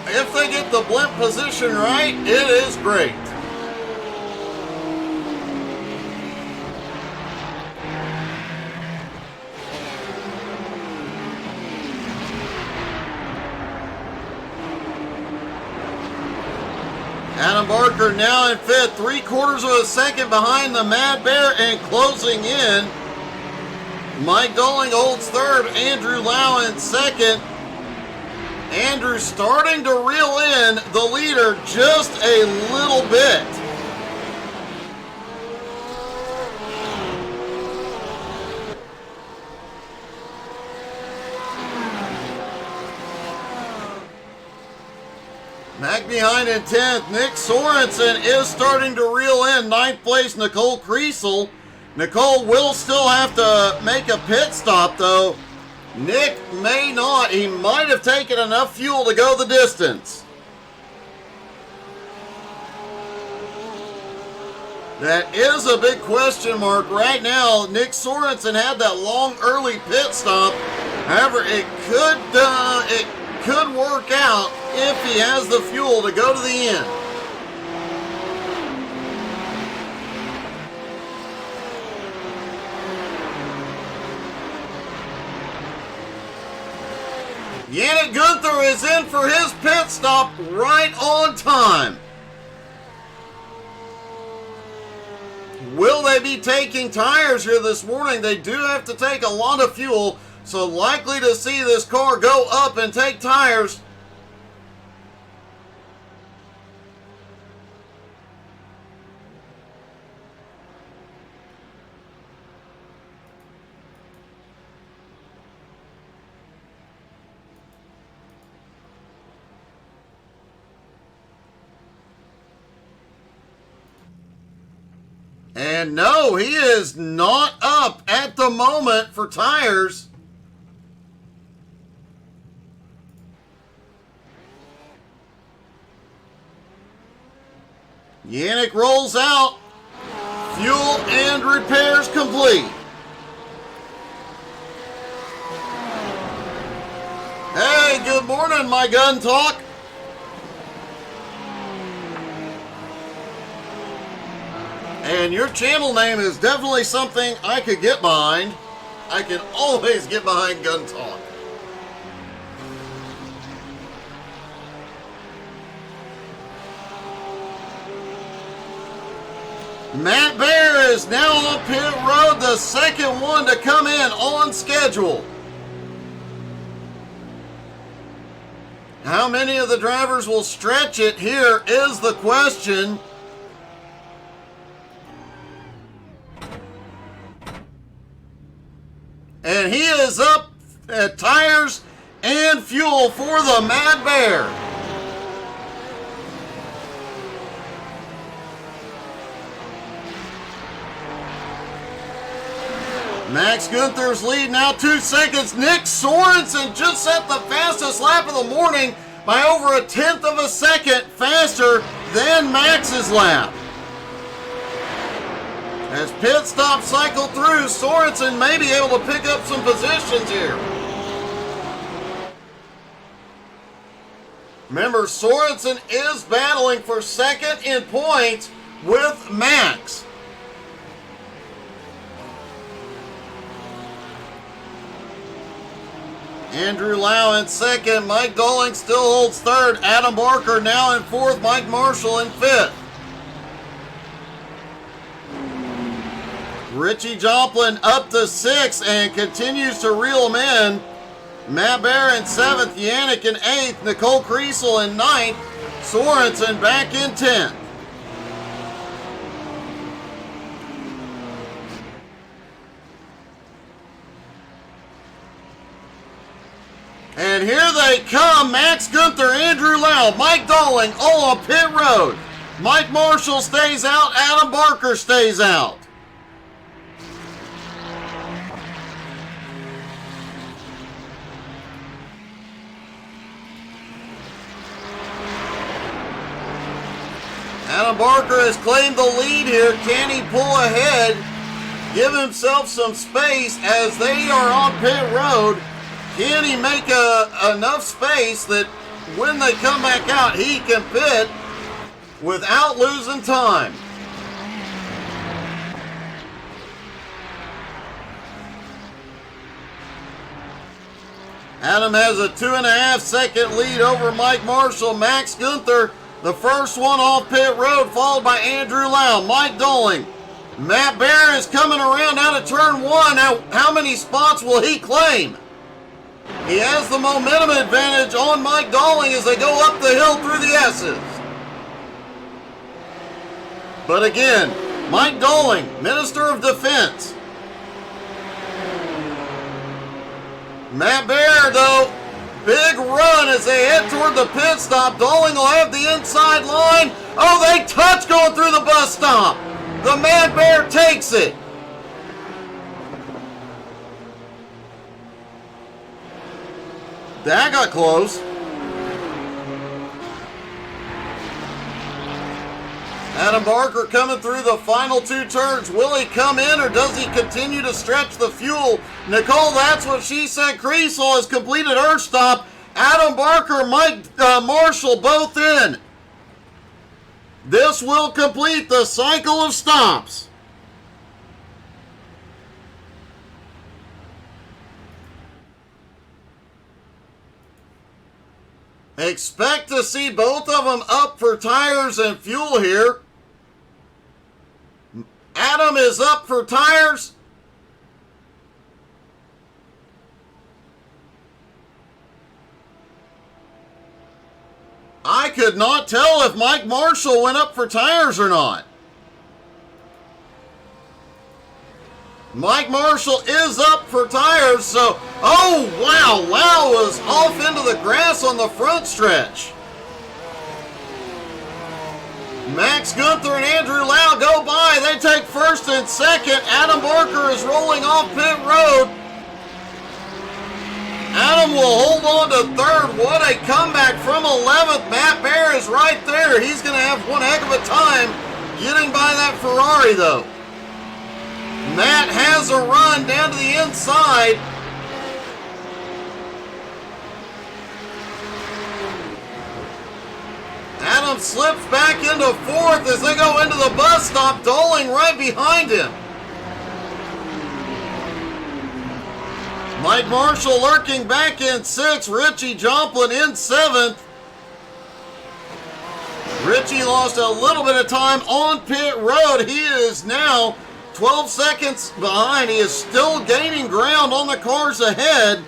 if they get the blimp position right, it is great. Adam Barker now in fifth, 0.75 of a second behind the Mad Bear and closing in. Mike Dolling holds third, Andrew Lau in second. Andrew starting to reel in the leader just a little bit. Back behind in 10th, Nick Sorensen is starting to reel in. 9th place, Nicole Kriesel. Nicole will still have to make a pit stop, though. Nick may not. He might have taken enough fuel to go the distance. That is a big question mark right now. Nick Sorensen had that long early pit stop. However, it could work out if he has the fuel to go to the end. Yannick Gunther is in for his pit stop right on time. Will they be taking tires here this morning? They do have to take a lot of fuel, so likely to see this car go up and take tires. And no, he is not up at the moment for tires. Yannick rolls out. Fuel and repairs complete. Hey, good morning, my gun talk. And your channel name is definitely something I could get behind. I can always get behind gun talk. Matt Bear is now on pit road, the second one to come in on schedule. How many of the drivers will stretch it here is the question. And he is up at tires and fuel for the Mad Bear. Max Gunther's lead now 2 seconds. Nick Sorensen just set the fastest lap of the morning by over 1/10 of a second faster than Max's lap. As pit stop cycle through, Sorensen may be able to pick up some positions here. Remember, Sorensen is battling for second in points with Max. Andrew Lau in second. Mike Dolling still holds third. Adam Barker now in fourth. Mike Marshall in fifth. Richie Joplin up to sixth and continues to reel them in. Matt Bear in seventh. Yannick in eighth. Nicole Kriesel in ninth. Sorensen back in 10th. And here they come, Max Gunther, Andrew Lau, Mike Dolling, all on pit road. Mike Marshall stays out, Adam Barker stays out. Adam Barker has claimed the lead here. Can he pull ahead, give himself some space as they are on pit road? Can he make enough space that when they come back out, he can pit without losing time? Adam has a 2.5 second lead over Mike Marshall. Max Gunther, the first one off pit road, followed by Andrew Lau, Mike Dolling. Matt Bear is coming around out of turn one. Now, how many spots will he claim? He has the momentum advantage on Mike Dolling as they go up the hill through the S's. But again, Mike Dolling, Minister of Defense. Matt Bear, though, big run as they head toward the pit stop. Dolling will have the inside line. Oh, they touch going through the bus stop. The Mad Bear takes it. That got close. Adam Barker coming through the final two turns. Will he come in or does he continue to stretch the fuel? Nicole, that's what she said. Kriesel has completed her stop. Adam Barker, Mike Marshall both in. This will complete the cycle of stops. Expect to see both of them up for tires and fuel here. Adam is up for tires. I could not tell if Mike Marshall went up for tires or not. Mike Marshall is up for tires, so, oh wow, Lau was off into the grass on the front stretch. Max Gunther and Andrew Lau go by. They take first first and second. Adam Barker is rolling off pit road. Adam will hold on to third. What a comeback from 11th. Matt Bear is right there. He's going to have one heck of a time getting by that Ferrari, though. Matt has a run down to the inside. Adam slips back into fourth as they go into the bus stop, Doling right behind him. Mike Marshall lurking back in sixth, Richie Joplin in seventh. Richie lost a little bit of time on pit road. He is now 12 seconds behind. He is still gaining ground on the cars ahead.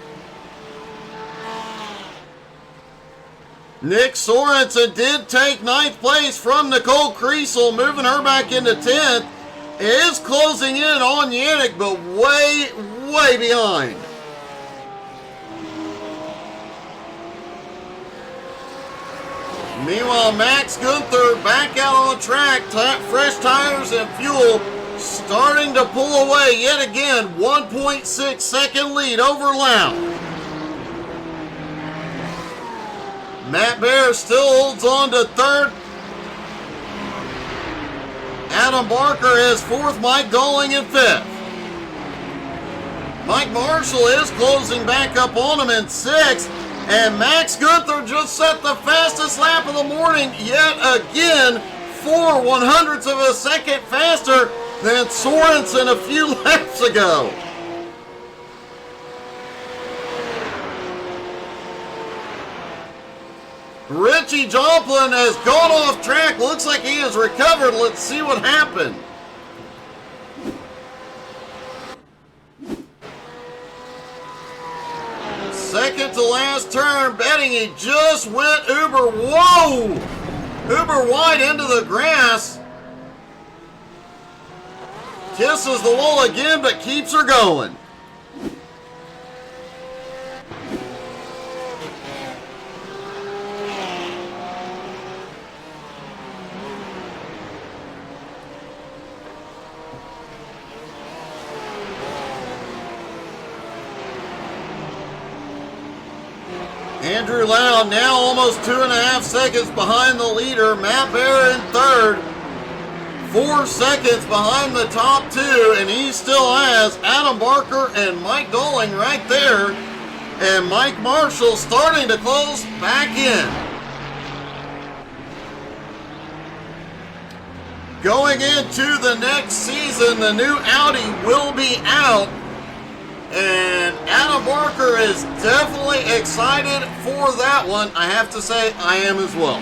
Nick Sorensen did take ninth place from Nicole Kriesel, moving her back into 10th. Is closing in on Yannick, but way behind. Meanwhile, Max Gunther back out on the track, fresh tires and fuel, starting to pull away yet again. 1.6 second lead over Lau. Matt Bear still holds on to third. Adam Barker is fourth, Mike Doling in fifth. Mike Marshall is closing back up on him in sixth. And Max Gunther just set the fastest lap of the morning yet again, 4/100ths of a second faster than Sorensen a few laps ago. Richie Joplin has gone off track. Looks like he has recovered. Let's see what happened. Second to last turn, betting he just went uber, whoa! Uber wide into the grass. Kisses the wall again, but keeps her going. Andrew Lau now almost 2.5 seconds behind the leader. Matt Bear in third. 4 seconds behind the top two, and he still has Adam Barker and Mike Doling right there. And Mike Marshall starting to close back in. Going into the next season, the new Audi will be out. And Adam Barker is definitely excited for that one. I have to say, I am as well.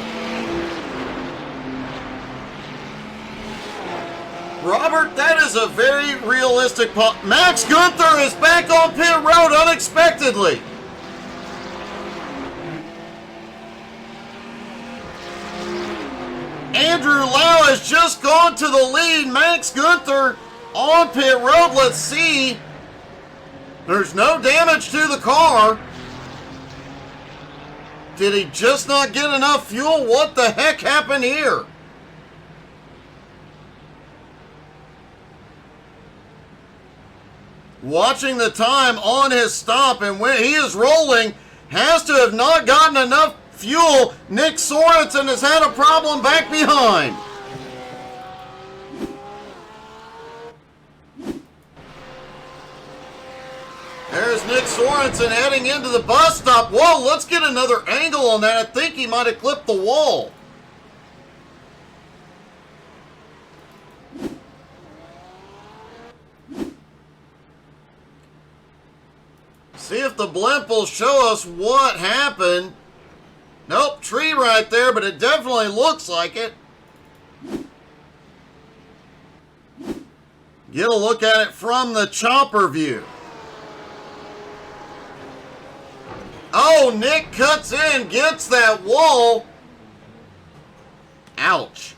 Robert, that is a very realistic Max Gunther is back on pit road unexpectedly. Andrew Lau has just gone to the lead. Max Gunther on pit road. Let's see. There's no damage to the car. Did he just not get enough fuel? What the heck happened here? Watching the time on his stop, and when he is rolling, has to have not gotten enough fuel. Nick Sorensen has had a problem back behind. There's Nick Sorensen heading into the bus stop. Whoa, let's get another angle on that. I think he might have clipped the wall. See if the blimp will show us what happened. Nope, tree right there, but it definitely looks like it. Get a look at it from the chopper view. Oh, Nick cuts in, gets that wall. Ouch.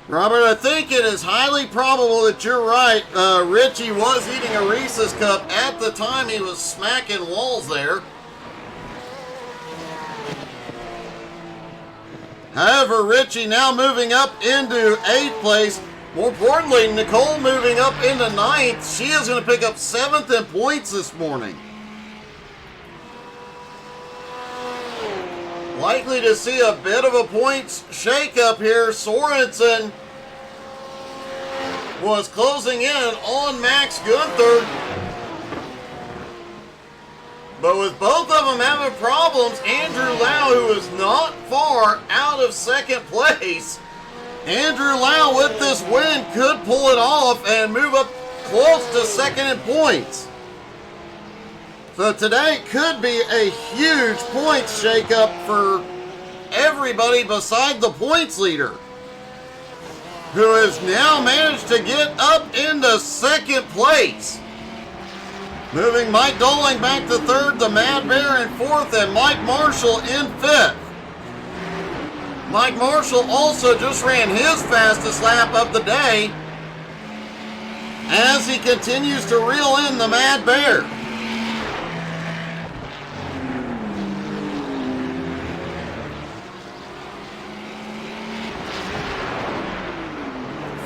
Robert, I think it is highly probable that you're right. Richie was eating a Reese's Cup at the time he was smacking walls there. However, Richie now moving up into 8th place. More importantly, Nicole moving up into 9th. She is going to pick up 7th in points this morning. Likely to see a bit of a points shake-up here. Sorensen was closing in on Max Gunther. But with both of them having problems, Andrew Lau, who is not far out of 2nd place, Andrew Lau with this win could pull it off and move up close to 2nd in points. So today could be a huge points shakeup for everybody beside the points leader, who has now managed to get up into 2nd place. Moving Mike Doling back to 3rd, the Mad Bear in 4th, and Mike Marshall in 5th. Mike Marshall also just ran his fastest lap of the day as he continues to reel in the Mad Bear.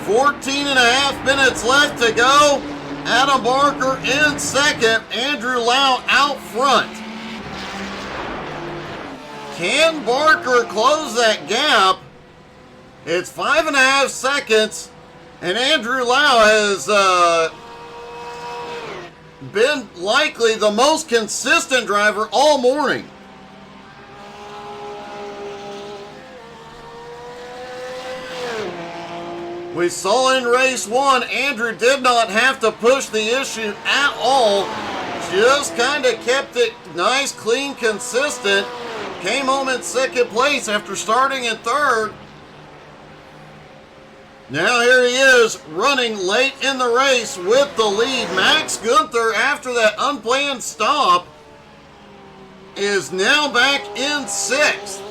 .14.5 minutes left to go. Adam Barker in 2nd. Andrew Lau out front. Can Barker close that gap? It's 5.5 seconds. And Andrew Lau has been likely the most consistent driver all morning. We saw in race 1, Andrew did not have to push the issue at all. Just kind of kept it nice, clean, consistent. Came home in 2nd place after starting in 3rd. Now here he is running late in the race with the lead. Max Gunther, after that unplanned stop, is now back in 6th.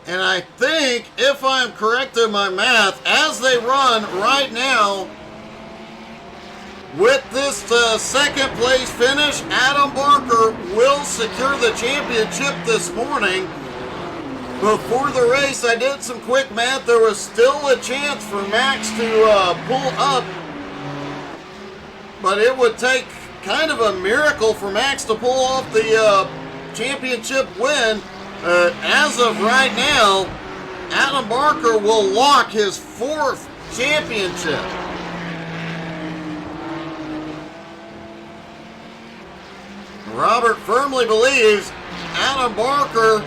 And I think, if I'm correct in my math, as they run right now, with this 2nd place finish, Adam Barker will secure the championship this morning. Before the race, I did some quick math. There was still a chance for Max to pull up, but it would take kind of a miracle for Max to pull off the championship win. As of right now, Adam Barker will lock his 4th championship. Robert firmly believes Adam Barker,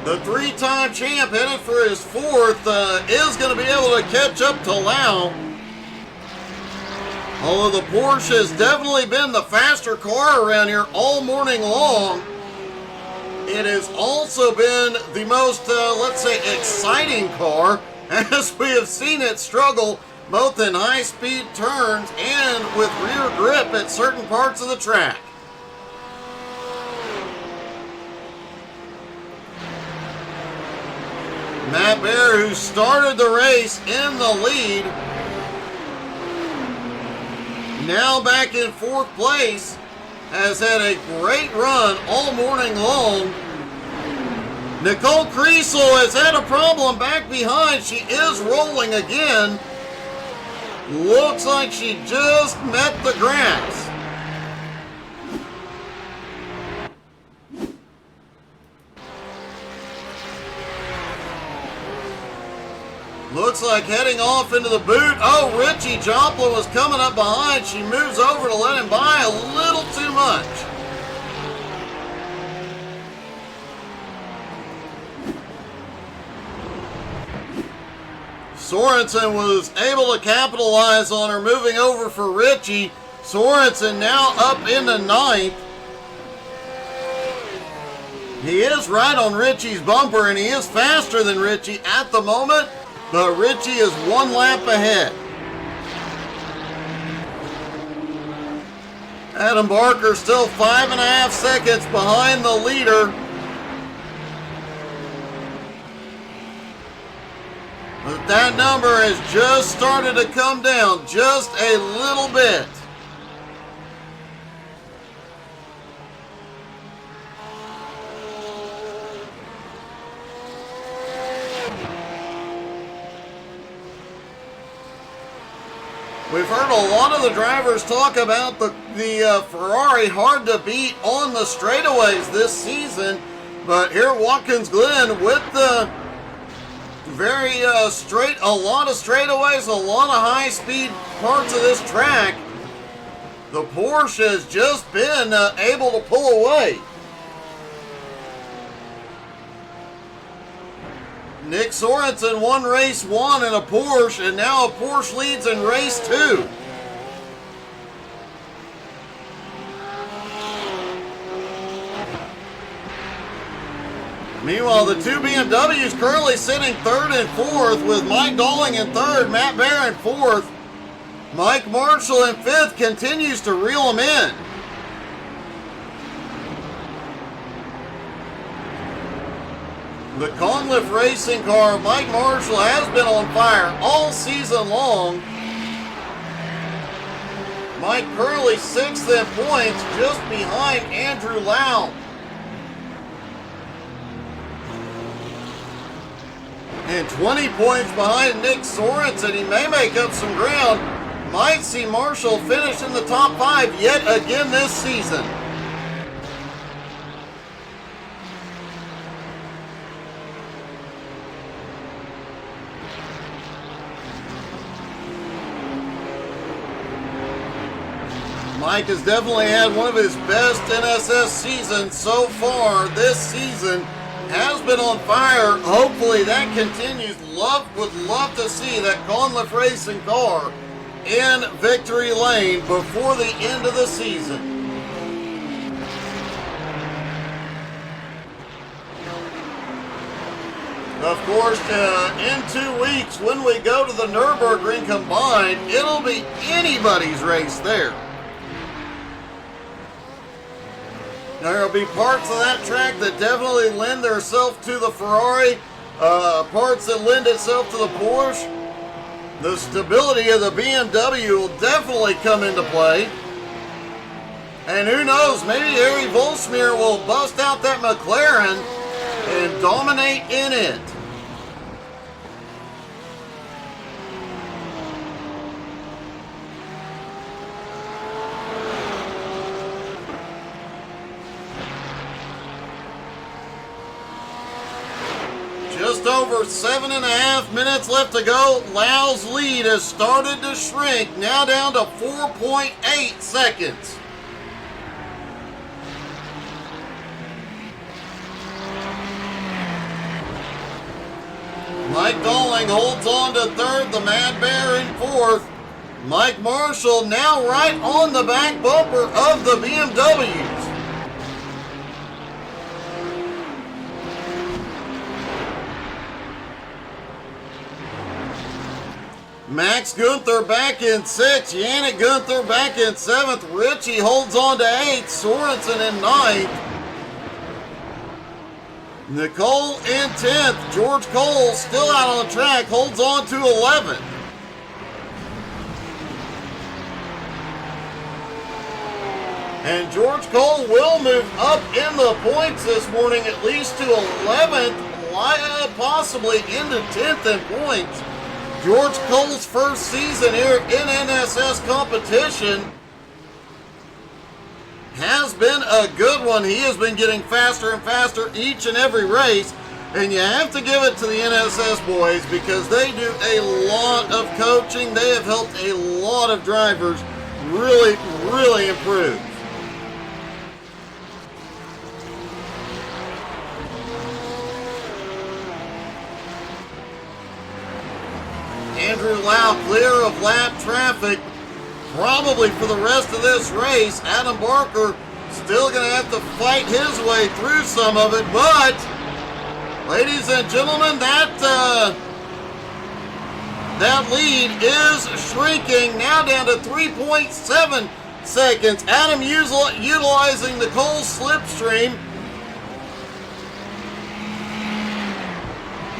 the 3-time champ headed for his 4th, is going to be able to catch up to Lau. Although the Porsche has definitely been the faster car around here all morning long, it has also been the most, let's say, exciting car, as we have seen it struggle both in high-speed turns and with rear grip at certain parts of the track. Matt Bear, who started the race in the lead, now back in 4th place, has had a great run all morning long. Nicole Kriesel has had a problem back behind. She is rolling again. Looks like she just met the grass. Looks like heading off into the boot. Oh, Richie Joplin was coming up behind. She moves over to let him by a little too much. Sorensen was able to capitalize on her moving over for Richie. Sorensen now up into 9th. He is right on Richie's bumper, and he is faster than Richie at the moment, but Richie is 1 lap ahead. Adam Barker still 5.5 seconds behind the leader. But that number has just started to come down just a little bit. We've heard a lot of the drivers talk about the Ferrari hard to beat on the straightaways this season, but here at Watkins Glen with the very straight, a lot of straightaways, a lot of high-speed parts of this track, the Porsche has just been able to pull away. Nick Sorensen won race 1 in a Porsche, and now a Porsche leads in race 2. Meanwhile, the 2 BMWs currently sitting 3rd and 4th, with Mike Dolling in 3rd, Matt Bear in 4th. Mike Marshall in 5th continues to reel them in. The Conliff racing car, Mike Marshall, has been on fire all season long. Mike currently 6th in points, just behind Andrew Lau. And 20 points behind Nick Sorensen. He may make up some ground. Might see Marshall finish in the top 5 yet again this season. Mike has definitely had one of his best NSS seasons so far. This season has been on fire. Hopefully that continues. Would love to see that Conliff racing car in victory lane before the end of the season. Of course, in 2 weeks, when we go to the Nürburgring combined, it'll be anybody's race there. There will be parts of that track that definitely lend themselves to the Ferrari, parts that lend itself to the Porsche. The stability of the BMW will definitely come into play. And who knows, maybe Harry Volsmir will bust out that McLaren and dominate in it. Just over 7.5 minutes left to go. Lau's lead has started to shrink, now down to 4.8 seconds. Mike Dolling holds on to 3rd, the Mad Bear in 4th. Mike Marshall now right on the back bumper of the BMWs. Max Gunther back in 6th, Yannick Gunther back in 7th, Richie holds on to 8th, Sorensen in 9th. Nicole in 10th, George Cole still out on the track, holds on to 11th. And George Cole will move up in the points this morning, at least to 11th, possibly into 10th in points. George Cole's first season here in NSS competition has been a good one. He has been getting faster and faster each and every race, and you have to give it to the NSS boys because they do a lot of coaching. They have helped a lot of drivers really, really improve. Andrew Lau clear of lap traffic, probably for the rest of this race. Adam Barker still going to have to fight his way through some of it, but ladies and gentlemen, that lead is shrinking now down to 3.7 seconds. Adam utilizing the Cole slipstream.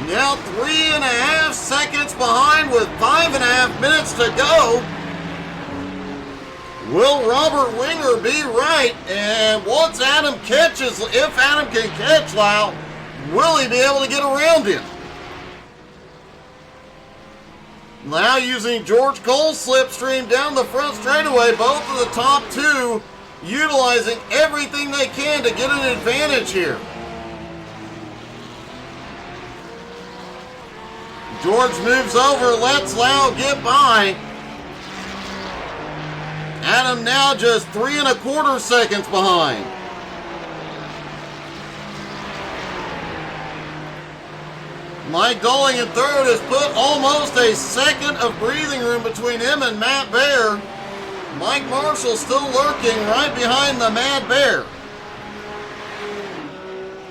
Now 3.5 seconds behind with 5.5 minutes to go. Will Robert Winger be right? And once Adam catches, if Adam can catch Lau, will he be able to get around him? Now using George Cole's slipstream down the front straightaway, both of the top two utilizing everything they can to get an advantage here. George moves over, lets Lau get by. Adam now just 3.25 seconds behind. Mike Dolling in third has put almost a second of breathing room between him and Matt Bear. Mike Marshall still lurking right behind the Mad Bear.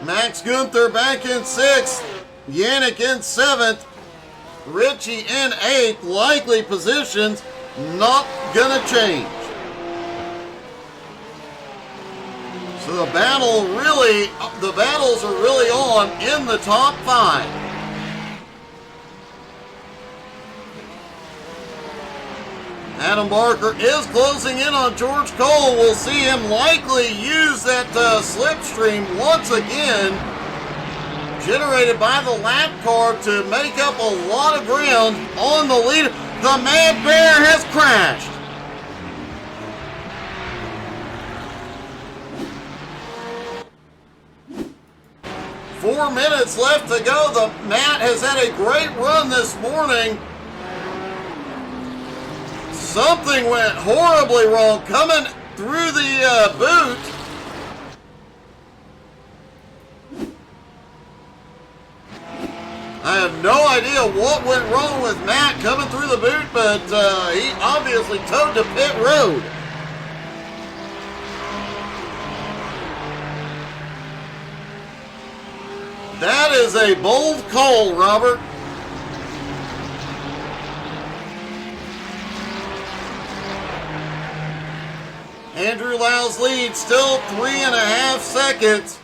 Max Gunther back in sixth. Yannick in seventh. Richie in eighth. Likely positions not gonna change. So the battles are really on in the top five. Adam Barker is closing in on George Cole. We'll see him likely use that slipstream once again, generated by the lap car to make up a lot of ground on the leader. The Mad Bear has crashed. Four minutes left to go. The Matt has had a great run this morning. Something went horribly wrong coming through the boot. I have no idea what went wrong with Matt coming through the boot, but he obviously towed to pit road. That is a bold call, Robert. Andrew Lau's lead still 3.5 seconds.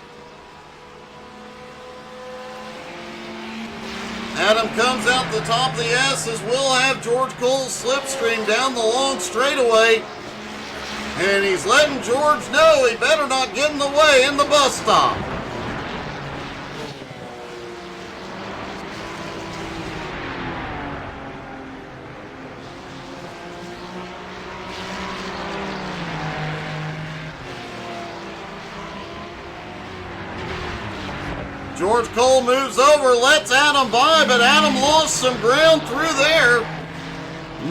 Adam comes out the top of the S as we'll have George Cole's slipstream down the long straightaway. And he's letting George know he better not get in the way in the bus stop. George Cole moves over, lets Adam by, but Adam lost some ground through there.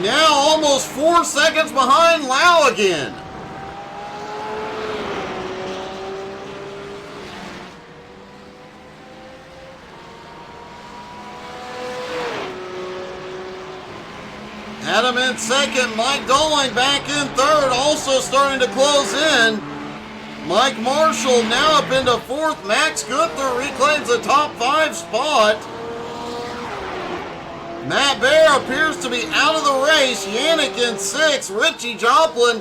Now almost 4 seconds behind Lau again. Adam in second, Mike Dolling back in third, also starting to close in. Mike Marshall now up into fourth. Max Gunther reclaims the top 5 spot. Matt Bear appears to be out of the race. Yannick in 6th. Richie Joplin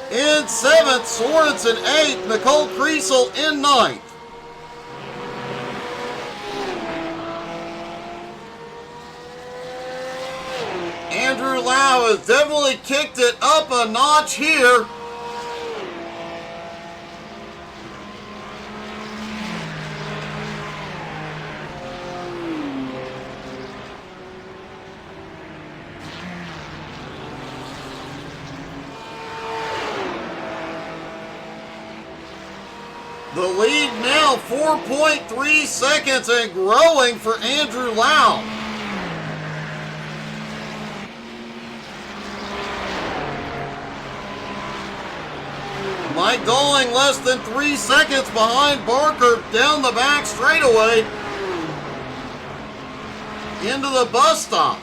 in 7th. Sorensen 8th. Nicole Kriesel in 9th. Andrew Lau has definitely kicked it up a notch here. The lead now 4.3 seconds and growing for Andrew Lau. Mike Dolling less than 3 seconds behind Barker down the back straightaway into the bus stop.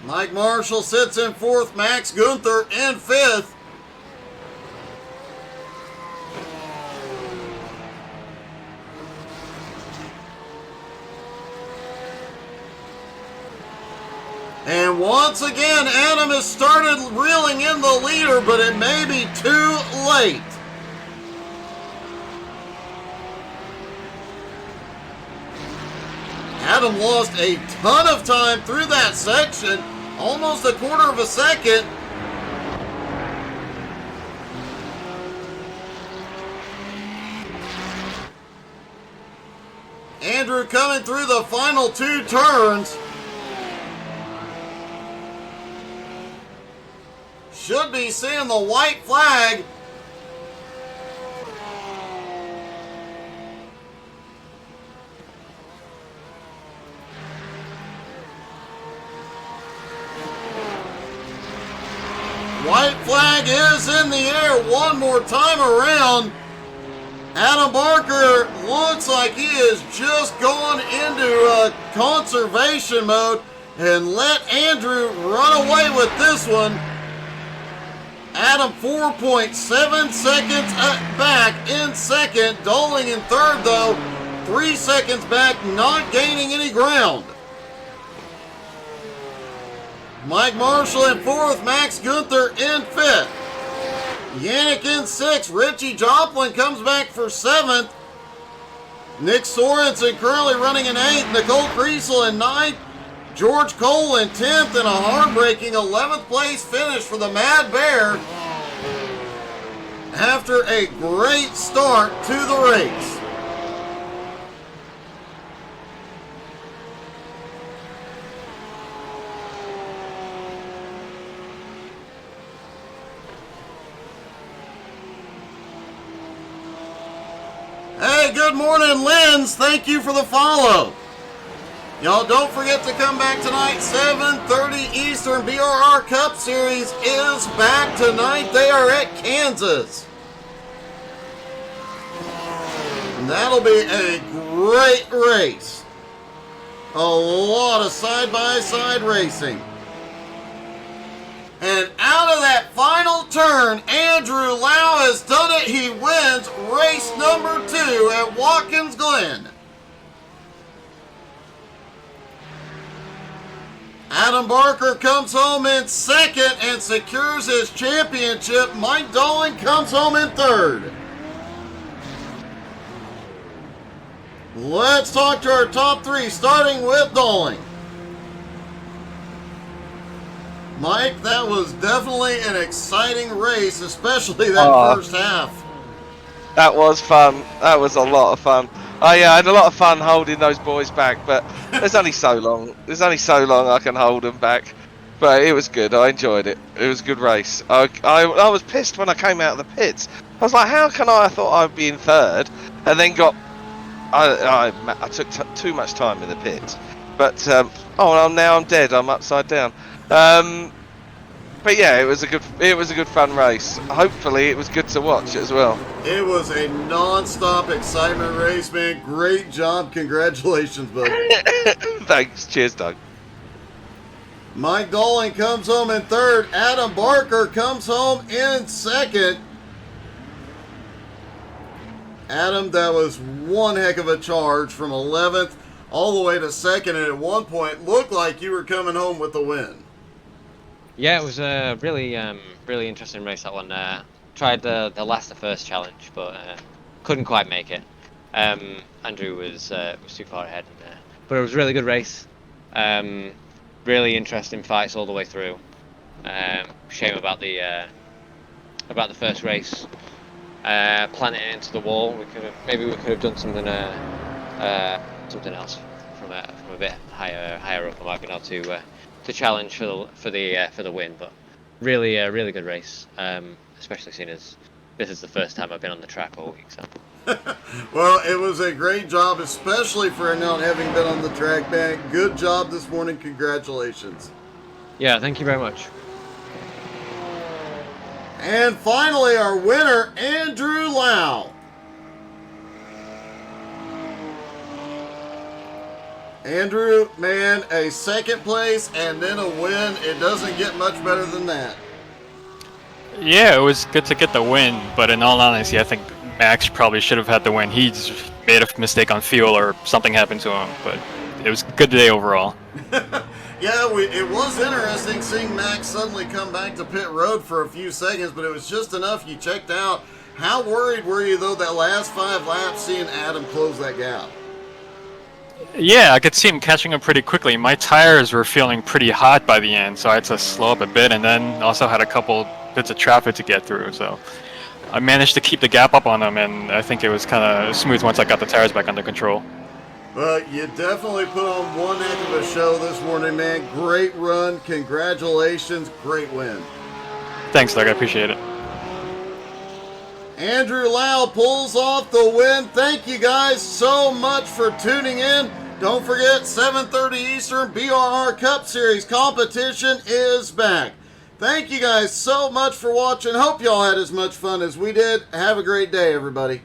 Mike Marshall sits in 4th, Max Gunther in 5th. And once again, Adam has started reeling in the leader, but it may be too late. Adam lost a ton of time through that section, almost a quarter of a second. Andrew coming through the final 2 turns. Should be seeing the white flag. White flag is in the air one more time around. Adam Barker looks like he is just going into conservation mode and let Andrew run away with this one. Adam 4.7 seconds back in second. Doling in third, though. 3 seconds back, not gaining any ground. Mike Marshall in 4th. Max Gunther in 5th. Yannick in 6th. Richie Joplin comes back for 7th. Nick Sorensen currently running in 8th. Nicole Kriesel in 9th. George Cole in 10th, and a heartbreaking 11th place finish for the Mad Bear after a great start to the race. Hey, good morning, Lens. Thank you for the follow. Y'all don't forget to come back tonight, 7:30 Eastern. BRR Cup Series is back tonight. They are at Kansas. And that'll be a great race. A lot of side-by-side racing. And out of that final turn, Andrew Lau has done it. He wins race number 2 at Watkins Glen. Adam Barker comes home in 2nd and secures his championship. Mike Dolan comes home in 3rd. Let's talk to our top 3, starting with Dolan. Mike, that was definitely an exciting race, especially that first half. That was fun. That was a lot of fun. I had a lot of fun holding those boys back, but there's only so long. There's only so long I can hold them back. But it was good. I enjoyed it. It was a good race. I was pissed when I came out of the pits. I was like, how can I thought I'd be in 3rd, and then got. I took too much time in the pits. But now I'm dead. I'm upside down. But yeah, it was a good fun race. Hopefully, it was good to watch as well. It was a non-stop excitement race, man. Great job. Congratulations, bud. Thanks. Cheers, Doug. Mike Dolan comes home in 3rd. Adam Barker comes home in 2nd. Adam, that was one heck of a charge from 11th all the way to 2nd, and at one point looked like you were coming home with the win. Yeah, it was a really interesting race, that one. Tried the last of first challenge, but couldn't quite make it. Andrew was too far ahead, but it was a really good race. Really interesting fights all the way through. Shame about the first race. Planting it into the wall. We could have done something else from a bit higher up. I might be able to challenge for the win, but really good race. Especially seeing as this is the first time I've been on the track all week. So. Well, it was a great job, especially for not having been on the track, man. Good job this morning. Congratulations. Yeah, thank you very much. And finally, our winner, Andrew Lau. Andrew, man, a second place and then a win. It doesn't get much better than that. Yeah, it was good to get the win, but in all honesty, I think Max probably should have had the win. He just made a mistake on fuel or something happened to him, but it was a good day overall. Yeah, it was interesting seeing Max suddenly come back to pit road for a few seconds, but it was just enough you checked out. How worried were you, though, that last 5 laps seeing Adam close that gap? Yeah, I could see him catching up pretty quickly. My tires were feeling pretty hot by the end, so I had to slow up a bit, and then also had a couple bits of traffic to get through, so I managed to keep the gap up on him, and I think it was kind of smooth once I got the tires back under control. But you definitely put on one heck of a show this morning, man. Great run. Congratulations. Great win. Thanks, Doug. I appreciate it. Andrew Lau pulls off the win. Thank you guys so much for tuning in. Don't forget, 7:30 Eastern, BRR Cup Series competition is back. Thank you guys so much for watching. Hope y'all had as much fun as we did. Have a great day, everybody.